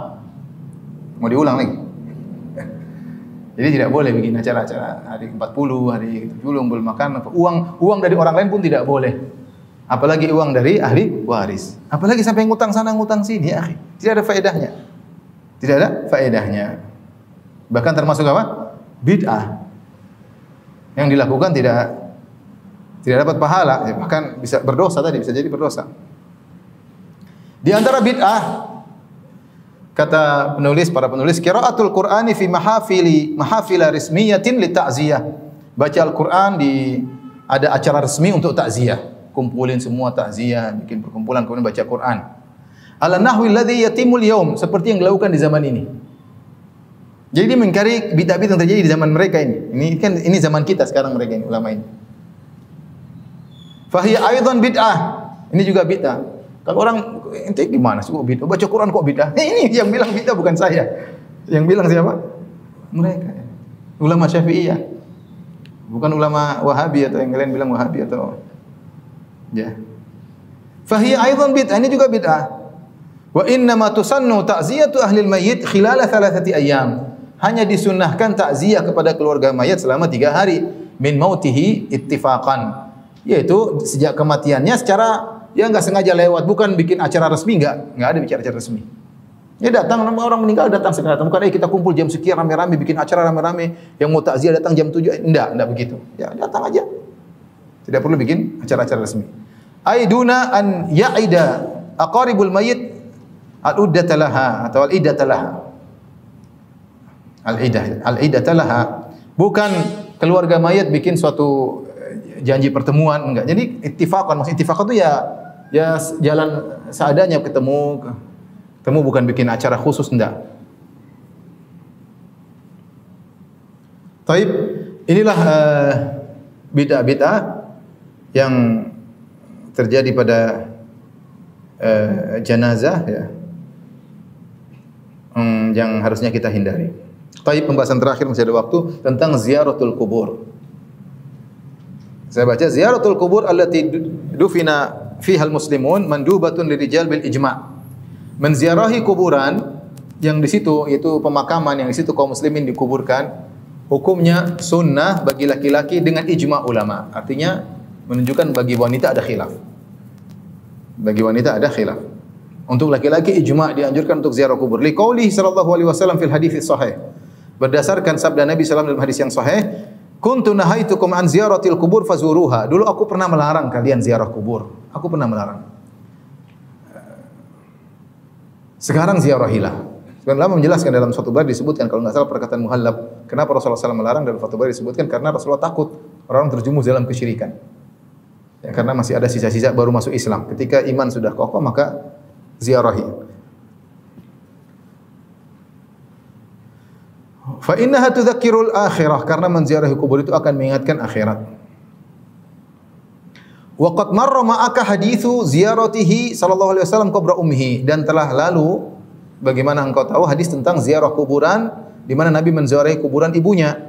Speaker 1: Mau diulang lagi. Jadi tidak boleh bikin acara-acara hari 40, hari 70 boleh makan. Uang dari orang lain pun tidak boleh. Apalagi uang dari ahli waris. Apalagi sampai ngutang sana ngutang sini, ya akhi. Tidak ada faedahnya. Tidak ada faedahnya. Bahkan termasuk apa? Bid'ah. Yang dilakukan Tidak dapat pahala, bahkan bisa berdosa tadi, bisa jadi berdosa. Di antara bid'ah, kata para penulis, qiraatul Qur'ani fi mahafila rismiyatin li ta'ziyah. Baca Al-Qur'an di ada acara resmi untuk takziah. Kumpulin semua takziah, bikin perkumpulan kemudian baca Quran. Ala nahwi alladhi yatimul yaum, seperti yang dilakukan di zaman ini. Jadi dia mengingkari bid'ah-bid'ah yang terjadi di zaman mereka ini. Ini zaman kita sekarang mereka ini, ulama ini. Fahiya aidan bid'ah. Ini juga bid'ah. Kalau orang ente gimana sih kok bid'ah? Baca Quran kok bid'ah? Ini yang bilang bid'ah bukan saya. Yang bilang siapa? Mereka. Ulama Syafi'iyah. Bukan ulama Wahabi atau yang kalian bilang Wahabi atau ya. Fahiya aidan bid'ah. Ini juga bid'ah. Wa inna ma tusannu ta'ziyatu ahli al-mayyit khilala 3 ayyam. Hanya disunnahkan takziah kepada keluarga mayat selama 3 hari min mautihi ittifaqan. Yaitu sejak kematiannya secara ya enggak sengaja lewat, bukan bikin acara resmi, enggak ada bicara acara resmi. Ya datang orang meninggal datang segera datang. Bukan kita kumpul jam sekian rame-rame bikin acara rame-rame, yang mau takziah datang jam 7. Enggak begitu. Ya datang aja. Tidak perlu bikin acara-acara resmi. Aiduna an ya'ida aqaribul mayyit al-uddata laha atau al-iddata laha. Al-iddata laha. Bukan keluarga mayat bikin suatu janji pertemuan, enggak. Jadi ittifaqan, maksud ittifaqan itu ya jalan seadanya ketemu bukan bikin acara khusus, enggak. Taib, inilah bid'ah-bid'ah yang terjadi pada jenazah ya. Yang harusnya kita hindari. Taib, pembahasan terakhir masih ada waktu tentang ziaratul kubur. Saya baca ziyaratul kubur allati dufina fiha al-muslimun mandubatun lirijal bil ijma'. Menziarahi kuburan yang di situ yaitu pemakaman yang di situ kaum muslimin dikuburkan, hukumnya sunnah bagi laki-laki dengan ijma' ulama. Artinya menunjukkan bagi wanita ada khilaf. Bagi wanita ada khilaf. Untuk laki-laki ijma' dianjurkan untuk ziarah kubur. Liqaulihi sallallahu alaihi wasallam fil hadits sahih. Berdasarkan sabda Nabi sallallahu alaihi wasallam dalam hadis yang sahih, kuntu nahaitukum an ziyaratil kubur fazuruha. Dulu aku pernah melarang kalian ziarah kubur. Aku pernah melarang. Sekarang ziarahilah. Sebenarnya ulama menjelaskan dalam suatu bab disebutkan kalau enggak salah perkataan Muhallab, kenapa Rasulullah SAW melarang, dalam suatu bab disebutkan karena Rasulullah takut orang terjumus dalam kesyirikan. Ya, karena masih ada sisa-sisa baru masuk Islam. Ketika iman sudah kokoh maka ziarahi. Fa innaha tudzakkirul akhirah, karena menziarahi kubur itu akan mengingatkan akhirat. Wa qad marra ma'aka haditsu ziyaratihi sallallahu alaihi wasallam qabra ummihi, dan telah lalu bagaimana engkau tahu hadis tentang ziarah kuburan di mana Nabi menziarahi kuburan ibunya.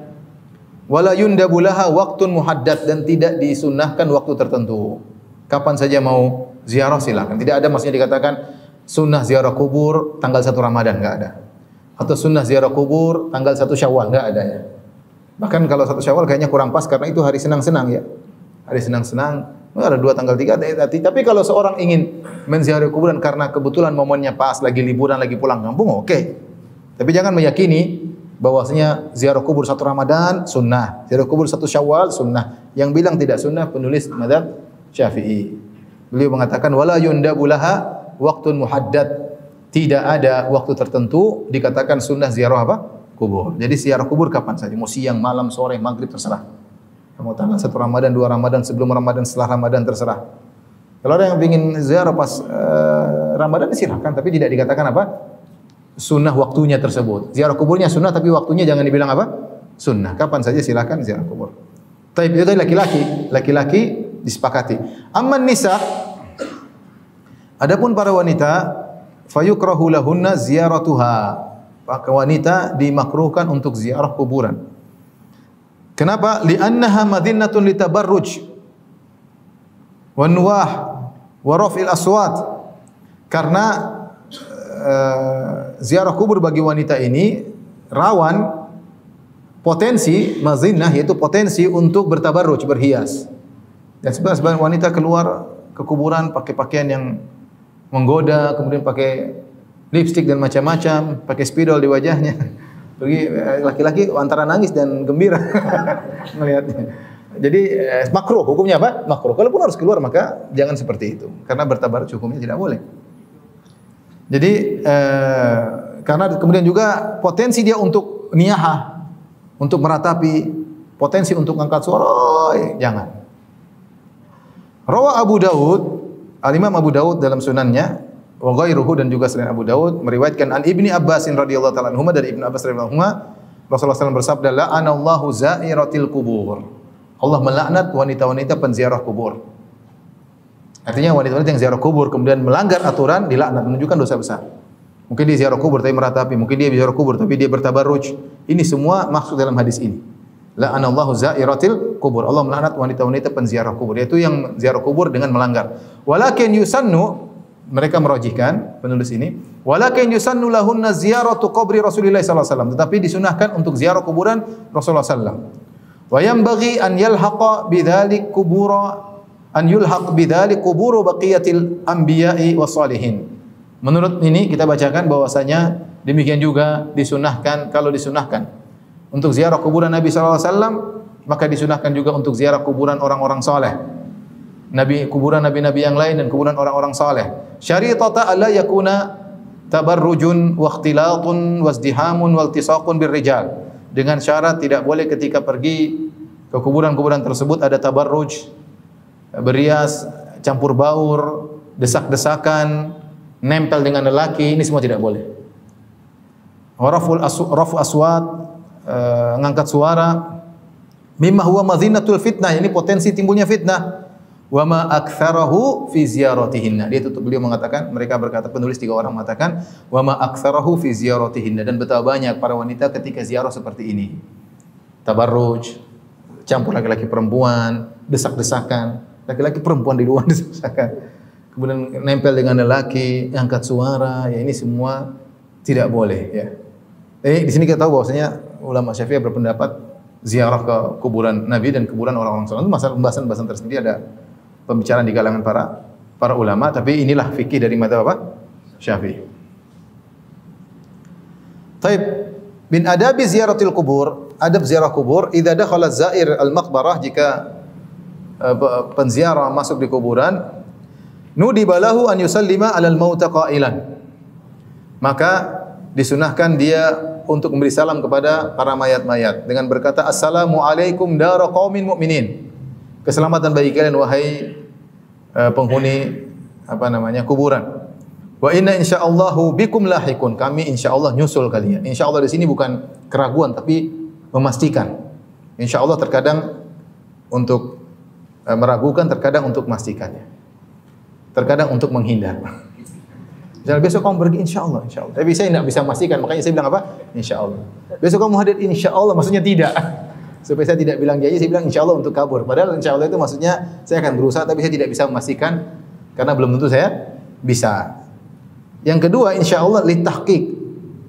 Speaker 1: Wala yundabu laha waqtun muhaddad, dan tidak disunnahkan waktu tertentu. Kapan saja mau ziarah silakan. Tidak ada maksudnya dikatakan sunnah ziarah kubur tanggal 1 Ramadan, enggak ada. Atau sunnah ziarah kubur tanggal 1 Syawal, enggak ada ya. Bahkan kalau 1 Syawal kayaknya kurang pas karena itu hari senang-senang ya. Hari senang-senang, ada 2 tanggal 3 tapi kalau seorang ingin menziarahi kuburan karena kebetulan momennya pas lagi liburan, lagi pulang kampung, oke. Tapi jangan meyakini bahwasanya ziarah kubur 1 Ramadan sunnah, ziarah kubur 1 Syawal sunnah. Yang bilang tidak sunnah penulis mazhab Syafi'i. Beliau mengatakan wala yundabu laha waqtun muhaddad. Tidak ada waktu tertentu dikatakan sunnah ziarah apa? Kubur. Jadi ziarah kubur kapan saja, mau siang, malam, sore, maghrib terserah. Mau tanggal 1 Ramadan, 2 Ramadan, sebelum Ramadan, setelah Ramadan terserah. Kalau ada yang ingin ziarah pas Ramadan silakan, tapi tidak dikatakan apa? Sunnah waktunya tersebut. Ziarah kuburnya sunnah tapi waktunya jangan dibilang apa? Sunnah. Kapan saja silakan ziarah kubur. Taib itu laki-laki disepakati. Amman nisa, adapun para wanita, fayukrahu lahunna ziyaratuha. Para wanita dimakruhkan untuk ziarah kuburan. Kenapa? Li'annaha madhinnatun litabarruj wa nuwah wa raf'il aswat. Karena ziarah kubur bagi wanita ini rawan potensi mazinnah, yaitu potensi untuk bertabarruj, berhias. Dan sebagian wanita keluar ke kuburan pakai pakaian yang menggoda, kemudian pakai lipstik dan macam-macam, pakai spidol di wajahnya. Pergi laki-laki antara nangis dan gembira melihatnya. Jadi makruh, hukumnya apa? Makruh. Kalaupun harus keluar maka jangan seperti itu. Karena bertabarruj hukumnya tidak boleh. Jadi karena kemudian juga potensi dia untuk niyahah, untuk meratapi, potensi untuk angkat suara, jangan. Rawa Abu Dawud, Al-Imam Abu Dawud dalam sunannya, wa ghairuhu dan juga selain Abu Dawud meriwayatkan an Ibni Abbasin radhiyallahu ta'ala anhuma dari Ibnu Abbas radhiyallahu anhuma, Rasulullah SAW bersabda, la'anallahu za'iratil kubur. Allah melaknat wanita-wanita penziarah kubur. Artinya wanita-wanita yang ziarah kubur kemudian melanggar aturan dilaknat, menunjukkan dosa besar. Mungkin dia ziarah kubur tapi meratapi, mungkin dia ziarah kubur tapi dia bertabarruj. Ini semua maksud dalam hadis ini. La'anallahu za'iratil kubur. Allah melaknat wanita-wanita penziarah kubur, yaitu yang ziarah kubur dengan melanggar. Walakin yusannu, mereka merajihkan penulis ini, walakin yusannu lahunna ziyaratu qabri Rasulillah sallallahu alaihi wasallam, tetapi disunahkan untuk ziarah kuburan Rasulullah sallallahu alaihi wasallam. Wa yanbaghi an yalhaqa bidzalik qubura an yulhaq bidzalik quburu baqiyatil anbiya'i wassalihin. Menurut ini kita bacakan bahwasanya demikian juga disunahkan, kalau disunahkan untuk ziarah kuburan Nabi sallallahu alaihi wasallam, maka disunahkan juga untuk ziarah kuburan orang-orang saleh. Kuburan nabi-nabi yang lain dan kuburan orang-orang saleh. Syaritata alla yakuna tabarrujun wa ikhtilatun wasdihamun waltisaqun birrijal. Dengan syarat tidak boleh ketika pergi ke kuburan-kuburan tersebut ada tabarruj, berias, campur baur, desak-desakan, nempel dengan lelaki, ini semua tidak boleh. Rafu aswat, ngangkat suara, mimma huwa madhinatul fitnah, ini potensi timbulnya fitnah. Wa ma aktsarahu fi ziyaratihinna. Dia tutup, beliau mengatakan, mereka berkata, penulis 3 orang mengatakan, wa ma aktsarahu fi ziyaratihinna, dan betapa banyak para wanita ketika ziarah seperti ini. Tabarruj, campur laki-laki perempuan, desak-desakan, laki-laki perempuan di luar desak-desakan. Kemudian nempel dengan lelaki, angkat suara, ya ini semua tidak boleh ya. Di sini kita tahu bahwasanya ulama Syafi'iyah berpendapat ziarah ke kuburan Nabi dan kuburan orang-orang saleh itu masalah pembahasan tersendiri, ada pembicaraan di kalangan para ulama, tapi inilah fikih dari mazhab apa? Syafi'i. Taib bin adabi ziyaratil kubur, adab ziarah kubur, idza dakhala zair al-maqbarah, jika penziarah masuk di kuburan, nudiba lahu an yusallima 'alal mauta qailan. Maka disunahkan dia untuk memberi salam kepada para mayat-mayat dengan berkata, assalamu alaikum dara qaumin mu'minin. Keselamatan bagi kalian wahai penghuni kuburan. Wa inna insyaallahu bikum lahikun. Kami insyaallah nyusul kalian. Insyaallah di sini bukan keraguan tapi memastikan. Insyaallah terkadang untuk meragukan, terkadang untuk memastikannya. Terkadang untuk menghindar. Misalnya besok kamu pergi insyaallah, insyaallah. Tapi saya tidak bisa memastikan, makanya saya bilang apa? Insyaallah. Besok kamu hadir insyaallah, maksudnya tidak. Supaya saya tidak bilang janji, saya bilang insyaallah untuk kabur. Padahal insyaallah itu maksudnya saya akan berusaha, tapi saya tidak bisa memastikan karena belum tentu saya bisa. Yang kedua, insyaallah litahqiq.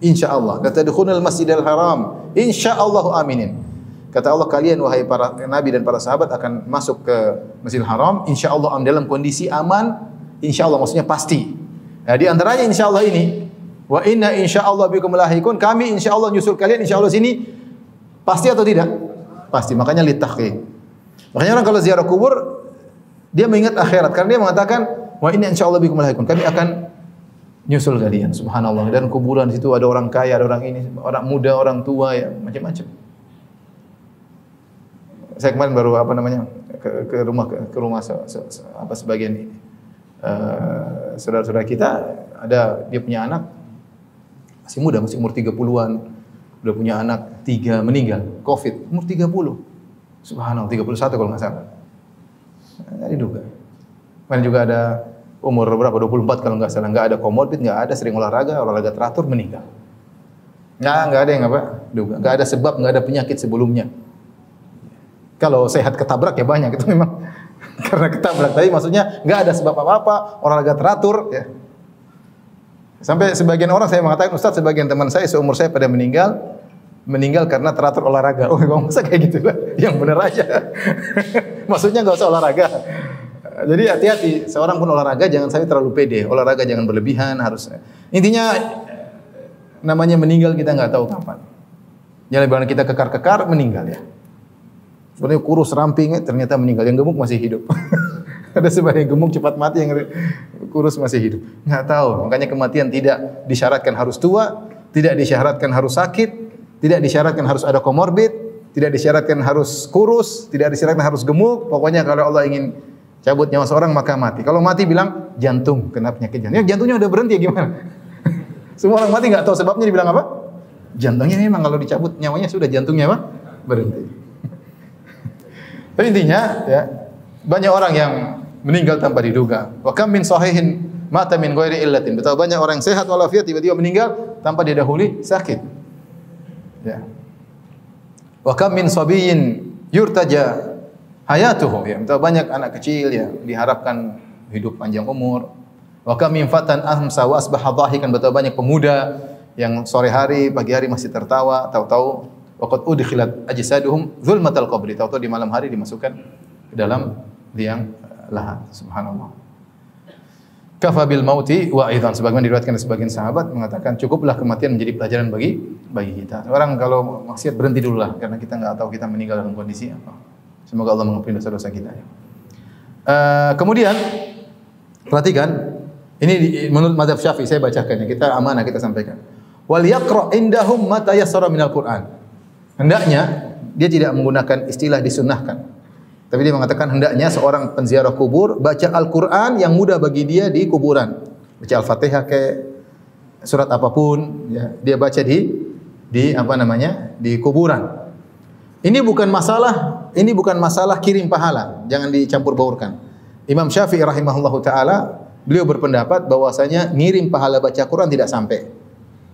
Speaker 1: Insyaallah. Kata dukhulul masjidil haram, insyaallah aminin. Kata Allah, kalian wahai para nabi dan para sahabat akan masuk ke Masjidil Haram insyaallah dalam kondisi aman, insyaallah maksudnya pasti. Nah, di antaranya insyaallah ini, wa inna insyaallah bikum lahikun, kami insyaallah nyusul kalian insyaallah sini, pasti atau tidak? Pasti. Makanya litahqiq. Makanya orang kalau ziarah kubur dia mengingat akhirat karena dia mengatakan wa inna insyaallah bikum lahikun, kami akan nyusul kalian. Subhanallah. Dan kuburan di situ ada orang kaya, ada orang ini, orang muda, orang tua, ya macam-macam. Saya kemarin baru ke rumah sebagian saudara-saudara kita, ada dia punya anak masih muda, masih umur 30-an, udah punya anak 3 meninggal Covid, umur 30. Subhanallah, 31 kalau enggak salah. Enggak diduga. Kemarin juga ada umur berapa? 24 kalau enggak salah, enggak ada komorbid, enggak ada, sering olahraga teratur, meninggal. Enggak ada yang duga. Enggak ada sebab, enggak ada penyakit sebelumnya. Kalau sehat ketabrak ya banyak, itu memang karena ketabrak. Tapi maksudnya enggak ada sebab apa-apa, olahraga teratur ya. Sampai sebagian orang saya mengatakan, Ustaz, sebagian teman saya seumur saya pada meninggal karena teratur olahraga. Oh, masa kayak gitu lah. Yang benar aja. Maksudnya enggak usah olahraga. Jadi hati-hati, seorang pun olahraga jangan sampai terlalu pede. Olahraga jangan berlebihan, harusnya. Intinya namanya meninggal kita enggak tahu kapan. Jangan bilang kita kekar-kekar meninggal ya. sebenarnya kurus ramping, ternyata meninggal. Yang gemuk masih hidup. Ada sebagian gemuk cepat mati, yang kurus masih hidup. Enggak tahu. Makanya kematian tidak disyaratkan harus tua, tidak disyaratkan harus sakit, tidak disyaratkan harus ada komorbid, tidak disyaratkan harus kurus, tidak disyaratkan harus gemuk. Pokoknya kalau Allah ingin cabut nyawa seorang maka mati. Kalau mati bilang jantung, kena penyakit jantung. Ya, jantungnya udah berhenti ya gimana? Semua orang mati enggak tahu sebabnya dibilang apa? Jantungnya memang kalau dicabut nyawanya sudah jantungnya apa? Berhenti. Tapi intinya ya, banyak orang yang meninggal tanpa diduga. Wa kam min sahihin mata min ghairi illatin. Betapa banyak orang yang sehat walafiat tiba-tiba meninggal tanpa didahului sakit. Ya. Wa kam min sabiyyin yurtaja hayatuhu. Ya, betapa banyak anak kecil yang diharapkan hidup panjang umur. Wa kam min fatan amsa wa asbaha dhahikan. Betapa banyak pemuda yang sore hari, pagi hari masih tertawa, tahu-tahu waqad udkhilat ajsaduhum zulmatal qabri. Tahu-tahu di malam hari dimasukkan ke dalam liang lahat. Subhanallah. Kafa bil mauti wa aidan. Sebagaimana diriwayatkan oleh sebagian sahabat mengatakan cukuplah kematian menjadi pelajaran bagi kita. Orang kalau maksiat berhenti dululah karena kita enggak tahu kita meninggal dalam kondisi apa. Semoga Allah mengampuni dosa-dosa kita. Kemudian perhatikan ini menurut mazhab Syafi'i, saya bacakan ya, kita amanah kita sampaikan. Wal yaqra indahum ma tayassara minal Qur'an. Hendaknya dia tidak menggunakan istilah disunnahkan. Tapi dia mengatakan hendaknya seorang penziarah kubur baca Al-Qur'an yang mudah bagi dia di kuburan. Baca Al-Fatihah ke surat apapun ya, dia baca di apa namanya? Di kuburan. Ini bukan masalah kirim pahala, jangan dicampur baurkan. Imam Syafi'i rahimahullahu taala beliau berpendapat bahwasanya ngirim pahala baca Quran tidak sampai.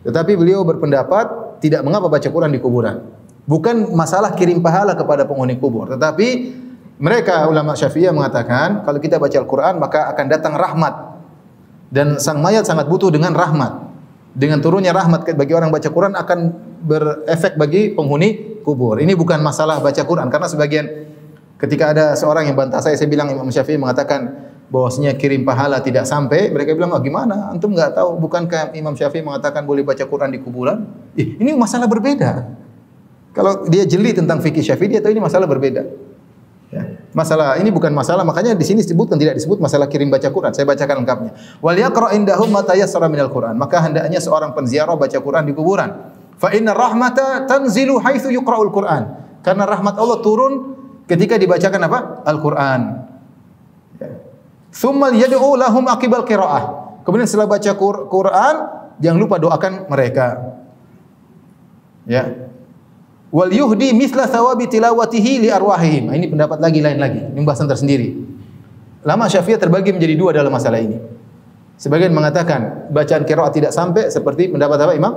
Speaker 1: Tetapi beliau berpendapat tidak mengapa baca Quran di kuburan. Bukan masalah kirim pahala kepada penghuni kubur, tetapi mereka ulama Syafi'iyah mengatakan kalau kita baca Al-Quran maka akan datang rahmat. Dan sang mayat sangat butuh dengan rahmat. Dengan turunnya rahmat bagi orang baca Quran akan berefek bagi penghuni kubur. Ini bukan masalah baca Quran, karena sebagian ketika ada seorang yang bantah saya bilang Imam Syafi'i mengatakan bahwasanya kirim pahala tidak sampai, mereka bilang, "Oh, gimana? Antum enggak tahu, bukankah Imam Syafi'i mengatakan boleh baca Quran di kuburan?" Ini masalah berbeda. Kalau dia jeli tentang fikih Syafi'i, dia tahu ini masalah berbeda. Ya. Masalah ini bukan masalah, makanya di sini disebutkan tidak disebut masalah kirim baca Quran. Saya bacakan lengkapnya. Wal yaqra indahum ma tayassara minal Quran. Maka hendaknya seorang penziarah baca Quran di kuburan. Fa inna rahmata tanzilu haitsu yuqra'ul Quran. Karena rahmat Allah turun ketika dibacakan apa? Al-Quran. Tsumma yad'u lahum aqibal qiraah. Kemudian setelah baca Quran, jangan lupa doakan mereka. Ya. Wal yuhdi mithla thawabi tilawatihi li arwahihim. Ini pendapat lain lagi. Ini pembahasan tersendiri. Ulama Syafi'iyah terbagi menjadi dua dalam masalah ini. Sebagian mengatakan bacaan qiraat tidak sampai seperti pendapat apa Imam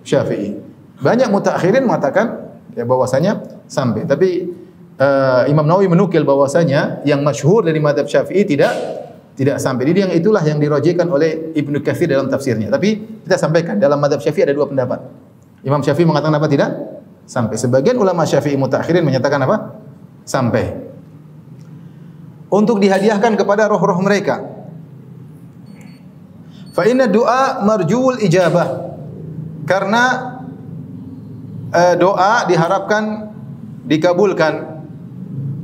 Speaker 1: Syafi'i. Banyak mutakhirin mengatakan ya bahwasanya sampai. Tapi Imam Nawawi menukil bahwasanya yang masyhur dari mazhab Syafi'i tidak sampai. Jadi yang itulah yang dirajihkan oleh Ibnu Katsir dalam tafsirnya. Tapi kita sampaikan dalam mazhab Syafi'i ada dua pendapat. Imam Syafi'i mengatakan apa? Tidak sampai. Sebagian ulama Syafi'i mutakhirin menyatakan apa? Sampai. Untuk dihadiahkan kepada roh-roh mereka. Fa inna du'a marjuul ijabah. Karena doa diharapkan dikabulkan.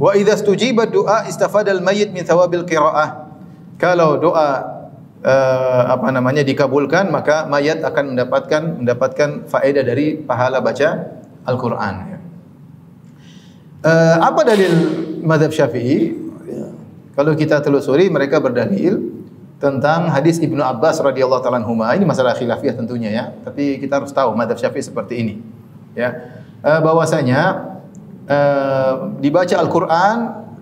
Speaker 1: Wa idza stujiba du'a istafadal mayyit min thawabil qiraah. Kalau doa dikabulkan, maka mayat akan mendapatkan faedah dari pahala baca Al-Qur'an. Apa dalil mazhab Syafi'i? Kalau kita telusuri, mereka berdalil tentang hadis Ibnu Abbas radhiyallahu ta'ala anhuma. Ini masalah khilafiyah tentunya ya, tapi kita harus tahu mazhab Syafi'i seperti ini. Ya. Bahwasanya dibaca Al-Qur'an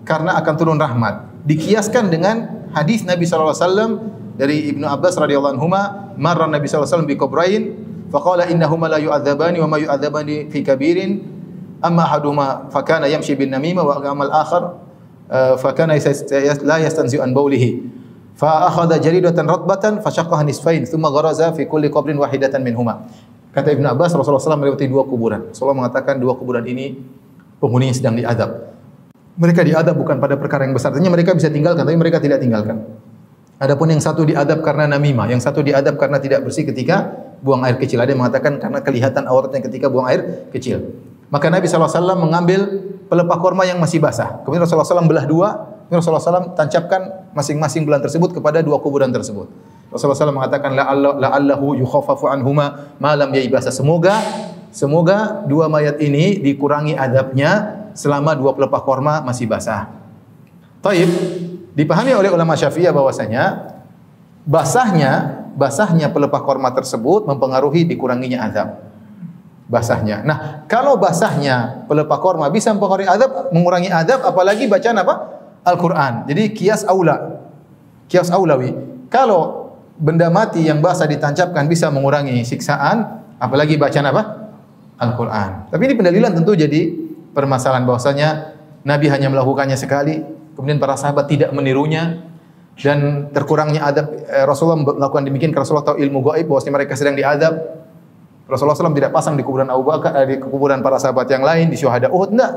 Speaker 1: karena akan turun rahmat. Dikiaskan dengan hadis Nabi sallallahu alaihi wasallam dari Ibnu Abbas radhiyallahu anhuma, marra Nabi sallallahu alaihi wasallam bi qabrain faqala innahuma la yu'adzabani wa ma yu'adzabani fi kabirin amma ahaduhuma fakana yamshi bin namimah wa amal akhar fakana la yastanzi'u an bawlihi fa akhadha jaridatan ratbatan fashaqqaha nisfain thumma gharaza fi kulli qabrin wahidatan minhuma. Kata Ibnu Abbas, Rasulullah SAW melewati dua kuburan. Rasulullah mengatakan dua kuburan ini penghuninya sedang diadab. Mereka diadab bukan pada perkara yang besar. Artinya mereka bisa tinggalkan, tapi mereka tidak tinggalkan. Adapun yang satu diadab karena namimah, yang satu diadab karena tidak bersih ketika buang air kecil. Ada yang mengatakan karena kelihatan auratnya ketika buang air kecil. Maka Nabi SAW mengambil pelepah korma yang masih basah. Kemudian Rasulullah SAW belah dua. Kemudian Rasulullah SAW tancapkan masing-masing bulan tersebut kepada dua kuburan tersebut. Rasulullah SAW mengatakan la'allahu yukhaffafu anhuma ma lam yaibasa. Semoga dua mayat ini dikurangi adabnya selama dua pelepah korma masih basah. Taib, dipahami oleh ulama Syafi'iyah bahwasanya basahnya pelepah korma tersebut mempengaruhi dikuranginya azab. Basahnya. Nah, kalau basahnya pelepah korma bisa mempengaruhi azab, mengurangi azab, apalagi bacaan apa? Al-Quran. Jadi kias aulawi. Kalau benda mati yang basah ditancapkan bisa mengurangi siksaan, apalagi bacaan apa? Al-Quran. Tapi ini pendalilan tentu jadi permasalahan bahwasanya Nabi hanya melakukannya sekali, kemudian para sahabat tidak menirunya, dan terkurangnya adab. Rasulullah melakukan demikian karena Rasulullah tahu ilmu gaib bahwasanya mereka sedang diadab. Rasulullah SAW tidak pasang di kuburan Abu Bakar, di kuburan para sahabat yang lain, di syuhada Uhud, enggak.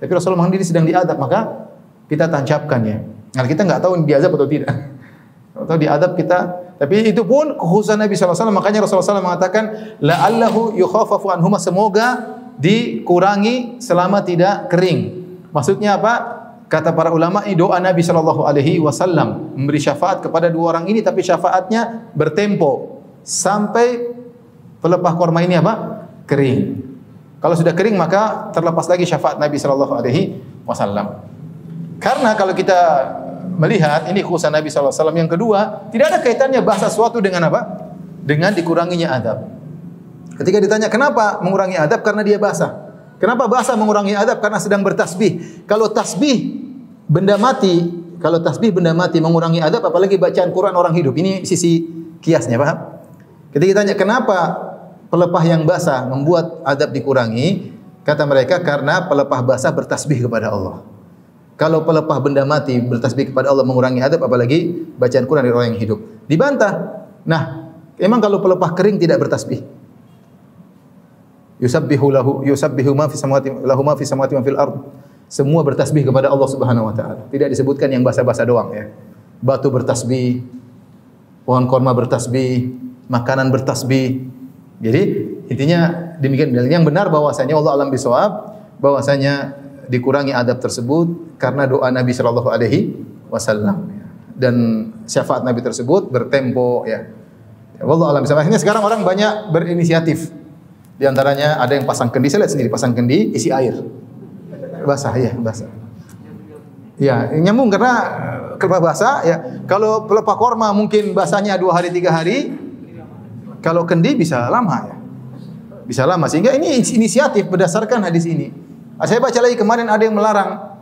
Speaker 1: Tapi Rasulullah menganggap diri sedang diadab, maka kita tancapkan ya. Nah, kita enggak tahu diadab atau tidak. Atau diadab kita. Tapi itu pun kekhususan Nabi SAW. Makanya Rasulullah SAW mengatakan la'allahu yukhaffafu anhuma, semoga dikurangi selama tidak kering. Maksudnya apa? Kata para ulama, doa Nabi SAW memberi syafaat kepada dua orang ini, tapi syafaatnya bertempo sampai pelepah korma ini apa? Kering. Kalau sudah kering maka terlepas lagi syafaat Nabi SAW. Karena kalau kita melihat ini khusus Nabi SAW. Yang kedua, tidak ada kaitannya basah sesuatu dengan apa? Dengan dikuranginya adab. Ketika ditanya kenapa mengurangi adab, karena dia basah. Kenapa basah mengurangi adab? Karena sedang bertasbih. Kalau tasbih benda mati mengurangi adab, apalagi bacaan Quran orang hidup. Ini sisi kiasnya, paham? Ketika ditanya kenapa pelepah yang basah membuat adab dikurangi, kata mereka karena pelepah basah bertasbih kepada Allah. Kalau pelepah benda mati bertasbih kepada Allah mengurangi adab, apalagi bacaan Quran dari orang yang hidup. Dibantah. Nah, emang kalau pelepah kering tidak bertasbih? Yusabbihu ma fi samawati lahu ma fi samawati wa fil ard. Semua bertasbih kepada Allah Subhanahu wa taala. Tidak disebutkan yang basah-basah doang ya. Batu bertasbih, pohon korma bertasbih, makanan bertasbih. Jadi intinya demikian. Yang benar bahwasanya Allah alam bisawab, bahwasanya dikurangi adab tersebut karena doa Nabi sallallahu alaihi wasallam dan syafaat Nabi tersebut bertempo ya. Wallahu alam bisawab. Akhirnya sekarang orang banyak berinisiatif. Di antaranya ada yang pasang kendi, saya lihat sendiri pasang kendi isi air. Basah ya, basah. Ya, nyambung karena kelepah basah ya. Kalau pelepah korma mungkin basahnya 2 hari 3 hari. Kalau kendi bisa lama ya. Bisa lama, sehingga ini inisiatif berdasarkan hadis ini. Saya baca lagi kemarin ada yang melarang.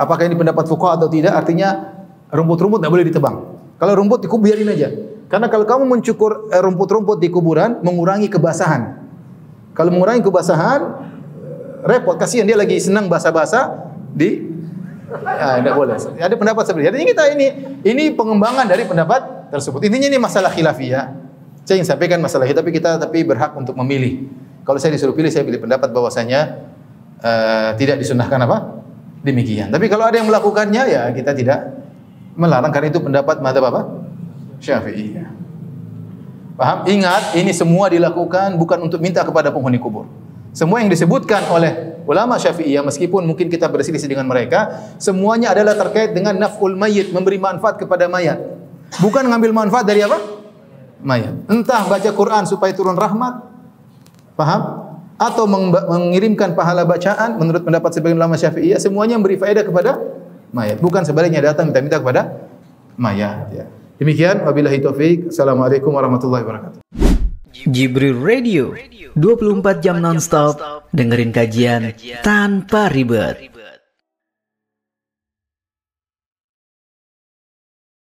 Speaker 1: Apakah ini pendapat fuqaha atau tidak? Artinya rumput-rumput tidak boleh ditebang. Kalau rumput biarin aja. Karena kalau kamu mencukur rumput-rumput di kuburan mengurangi kebasahan. Kalau mengurangi kebasahan repot, kasihan dia lagi senang basah-basah tidak boleh. Ada pendapat seperti itu. Artinya kita ini pengembangan dari pendapat tersebut. Intinya ini masalah khilafiyah. Saya ingin sampaikan masalah itu, tapi berhak untuk memilih. Kalau saya disuruh pilih, saya pilih pendapat bahwasanya tidak disunahkan apa? Demikian. Tapi kalau ada yang melakukannya, ya kita tidak melarang karena itu pendapat mazhab apa? Syafi'i. Paham? Ingat, ini semua dilakukan bukan untuk minta kepada penghuni kubur. Semua yang disebutkan oleh ulama Syafi'iyah, meskipun mungkin kita berselisih dengan mereka, semuanya adalah terkait dengan naf'ul mayyit, memberi manfaat kepada mayat. Bukan mengambil manfaat dari apa? Mayat. Entah baca Quran supaya turun rahmat, paham? Atau mengirimkan pahala bacaan, menurut pendapat sebagian ulama Syafi'iyah, semuanya memberi faedah kepada mayat. Bukan sebaliknya datang minta-minta kepada mayat. Ya. Demikian, wabillahi taufik. Assalamualaikum warahmatullahi wabarakatuh.
Speaker 2: Jibril Radio, 24 jam nonstop, dengerin kajian tanpa ribet.